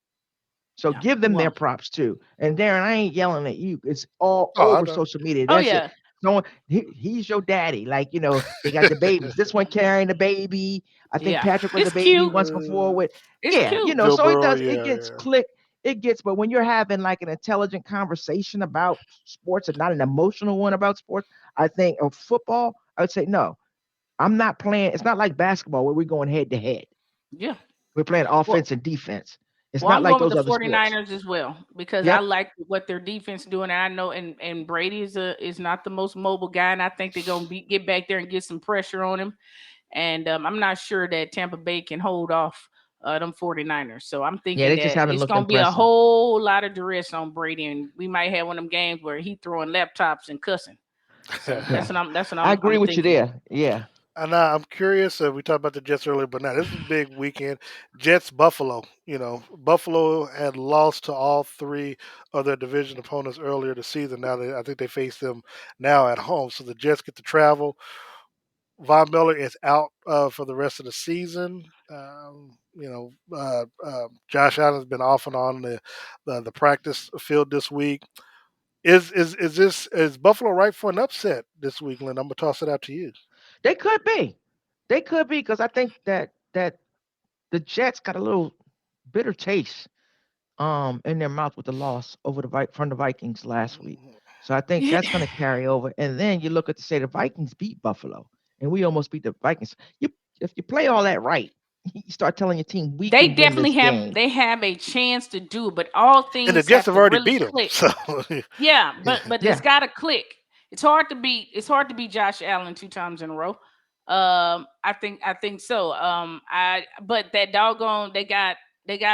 So Yeah. give them their Well. props too. And Darren, I ain't yelling at you. It's all Oh, I over know. social media. Oh That's it. yeah. No one, he's your daddy. Like, they got the babies. This one carrying the baby. I think Yeah. Patrick was a It's baby cute. once before Uh, with, It's yeah, cute. Joe so it Burrow, does, it yeah, gets yeah. click, it gets, but when you're having like an intelligent conversation about sports and not an emotional one about sports, I think of football, I would say, no, I'm not playing. It's not like basketball where we're going head to head. Yeah. We're playing Well, offense and defense. It's well, not I'm like going with those the other sports. 49ers as well because I Yep. like what their defense doing, and I know and Brady is not the most mobile guy, and I think they're gonna get back there and get some pressure on him. And I'm not sure that Tampa Bay can hold off them 49ers. So I'm Yeah, thinking they just that haven't it's looked gonna be a impressive. whole lot of duress on Brady, and we might have one of them games where he throwing laptops and cussing. So Yeah. that's what I I'm agree with you thinking. there. Yeah. And I'm curious. We talked about the Jets earlier, but now this is a big weekend. Jets Buffalo. Buffalo had lost to all three of their division opponents earlier this season. Now I think they face them now at home. So the Jets get to travel. Von Miller is out for the rest of the season. Josh Allen's been off and on the practice field this week. Is Buffalo right for an upset this week, Lynn? I'm gonna toss it out to you. They could be. They could be because I think that the Jets got a little bitter taste in their mouth with the loss over from the Vikings last week. So I think Yeah. that's going to carry over. And then you look at the Vikings beat Buffalo, and we almost beat the Vikings. You If you play all that right, you start telling your team we They can win definitely this have game. they have a chance to do it, but all And the things Jets have have to already really beat them, click. so Yeah, yeah. but it's Yeah. got to click. It's hard to beat. It's hard to beat Josh Allen two times in a row. I think so. I but that doggone they got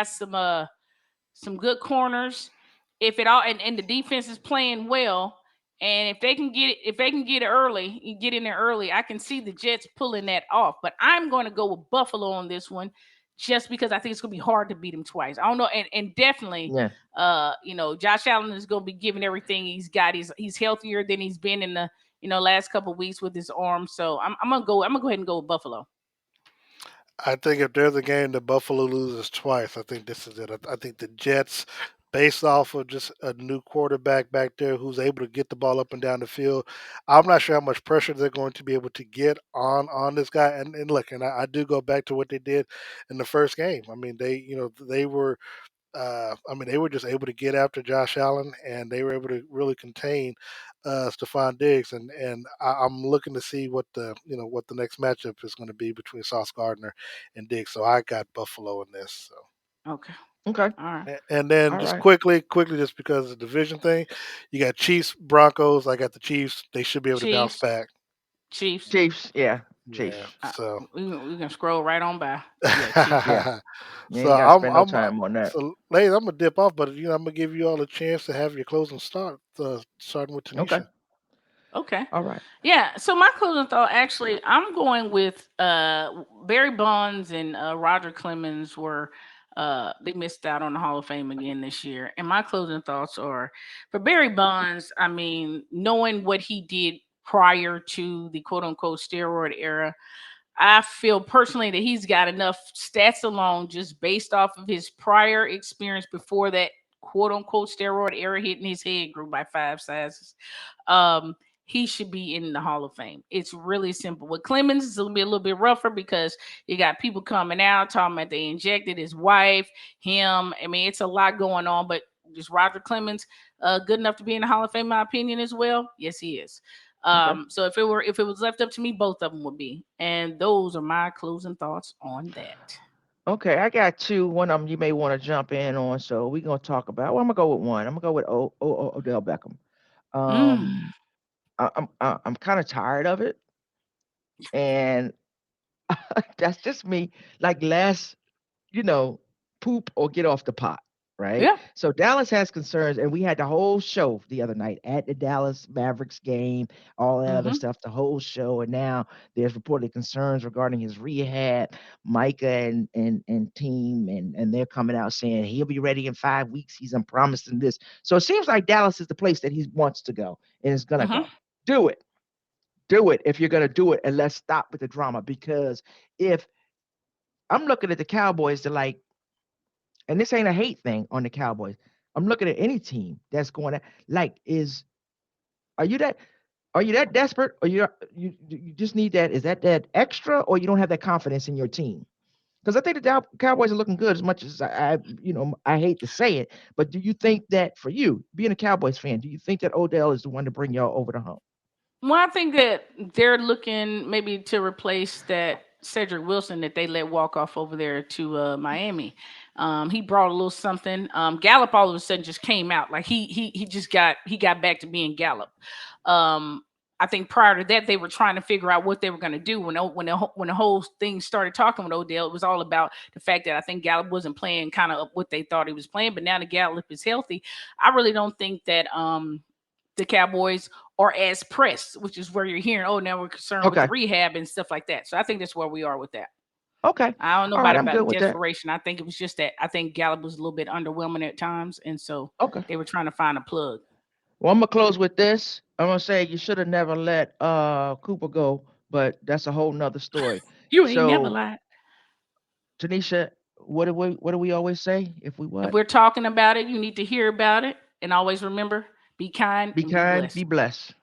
some good corners. If it all and the defense is playing well, and if they can get it early, you get in there early, I can see the Jets pulling that off. But I'm going to go with Buffalo on this one, just because I think it's going to be hard to beat them twice. I don't know, and definitely, Yeah. Josh Allen is going to be giving everything he's got. He's healthier than he's been in the last couple of weeks with his arm. So I'm gonna go. I'm gonna go ahead and go with Buffalo. I think if there's a game that Buffalo loses twice, I think this is it. I think the Jets, based off of just a new quarterback back there who's able to get the ball up and down the field, I'm not sure how much pressure they're going to be able to get on this guy. And look, and I do go back to what they did in the first game. I mean, they were they were just able to get after Josh Allen, and they were able to really contain Stephon Diggs. I'm looking to see what the next matchup is going to be between Sauce Gardner and Diggs. So I got Buffalo in this. So. Okay. Okay. All right. And then All just right. quickly, just because of the division thing, you got Chiefs, Broncos. I got the Chiefs. They should be able to bounce Chiefs. back. Chiefs. Chiefs. Yeah. Yeah. Chiefs. Uh, So. we can scroll right on by. Yeah, Chiefs. Yeah. You So ain't got to spend no time on that. so ladies, I'm gonna dip off, but I'm gonna give you all a chance to have your closing start, starting with Okay. Tanisha. Okay. All right. Yeah. So my closing thought, actually, I'm going with Barry Bonds and Roger Clemens were they missed out on the Hall of Fame again this year. And my closing thoughts are for Barry Bonds. I mean, knowing what he did prior to the quote unquote steroid era, I feel personally that he's got enough stats alone just based off of his prior experience before that quote unquote steroid era hitting his head grew by 5 sizes. Um, he should be in the Hall of Fame. It's really simple. With Clemens, it's going to be a little bit rougher because you got people coming out talking about they injected his wife, him. I mean, it's a lot going on, but just Roger Clemens, good enough to be in the Hall of Fame, in my opinion, as well. Yes, he is. Okay. So if it was left up to me, both of them would be. And those are my closing thoughts on that. Okay. I got two. One of them you may want to jump in on. So we're gonna talk about. Well, I'm gonna go with one. I'm gonna go with Odell Beckham. Mm. Um, I'm kind of tired of it, and that's just me. Like last, you know, poop or get off the pot, right? Yeah. So Dallas has concerns, and we had the whole show the other night at the Dallas Mavericks game, all that other Mm-hmm. stuff, the whole show. And now there's reported concerns regarding his rehab. Micah and team, and they're coming out saying he'll be ready in 5 weeks. He's unpromised in this. So it seems like Dallas is the place that he wants to go and is gonna Mm-hmm. go. Do it. Do it if you're gonna do it, and let's stop with the drama because if I'm looking at the Cowboys, they're like, and this ain't a hate thing on the Cowboys. I'm looking at any team that's going to like are you that are you that desperate, or you just need that? Is that extra, or you don't have that confidence in your team? Because I think the Cowboys are looking good, as much as I hate to say it, but do you think that for you, being a Cowboys fan, do you think that Odell is the one to bring y'all over the hump? Well, I think that they're looking maybe to replace that Cedric Wilson that they let walk off over there to Miami. He brought a little something. Gallup all of a sudden just came out like he got back to being Gallup. I think prior to that they were trying to figure out what they were going to do when the whole thing started talking with Odell. It was all about the fact that I think Gallup wasn't playing kind of what they thought he was playing, but now that Gallup is healthy, I really don't think that the Cowboys are as pressed, which is where you're hearing, oh, now we're concerned with the Okay. rehab and stuff like that. So I think that's where we are with that. Okay. I don't know All right. I'm about good with that. desperation. I think it was just that I think Gallup was a little bit underwhelming at times, and so Okay. they were trying to find a plug. Well, I'm gonna close with this. I'm gonna say you should have never let Cooper go, but that's a whole nother story. You ain't never So, lied. Tanisha, what do we always say? If we If what? we're talking about it, you need to hear about it, and always remember: be kind Be and be kind, blessed. be blessed.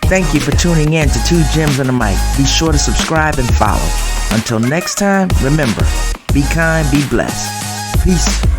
Thank you for tuning in to Two Gems on the Mic. Be sure to subscribe and follow. Until next time, remember, be kind, be blessed. Peace.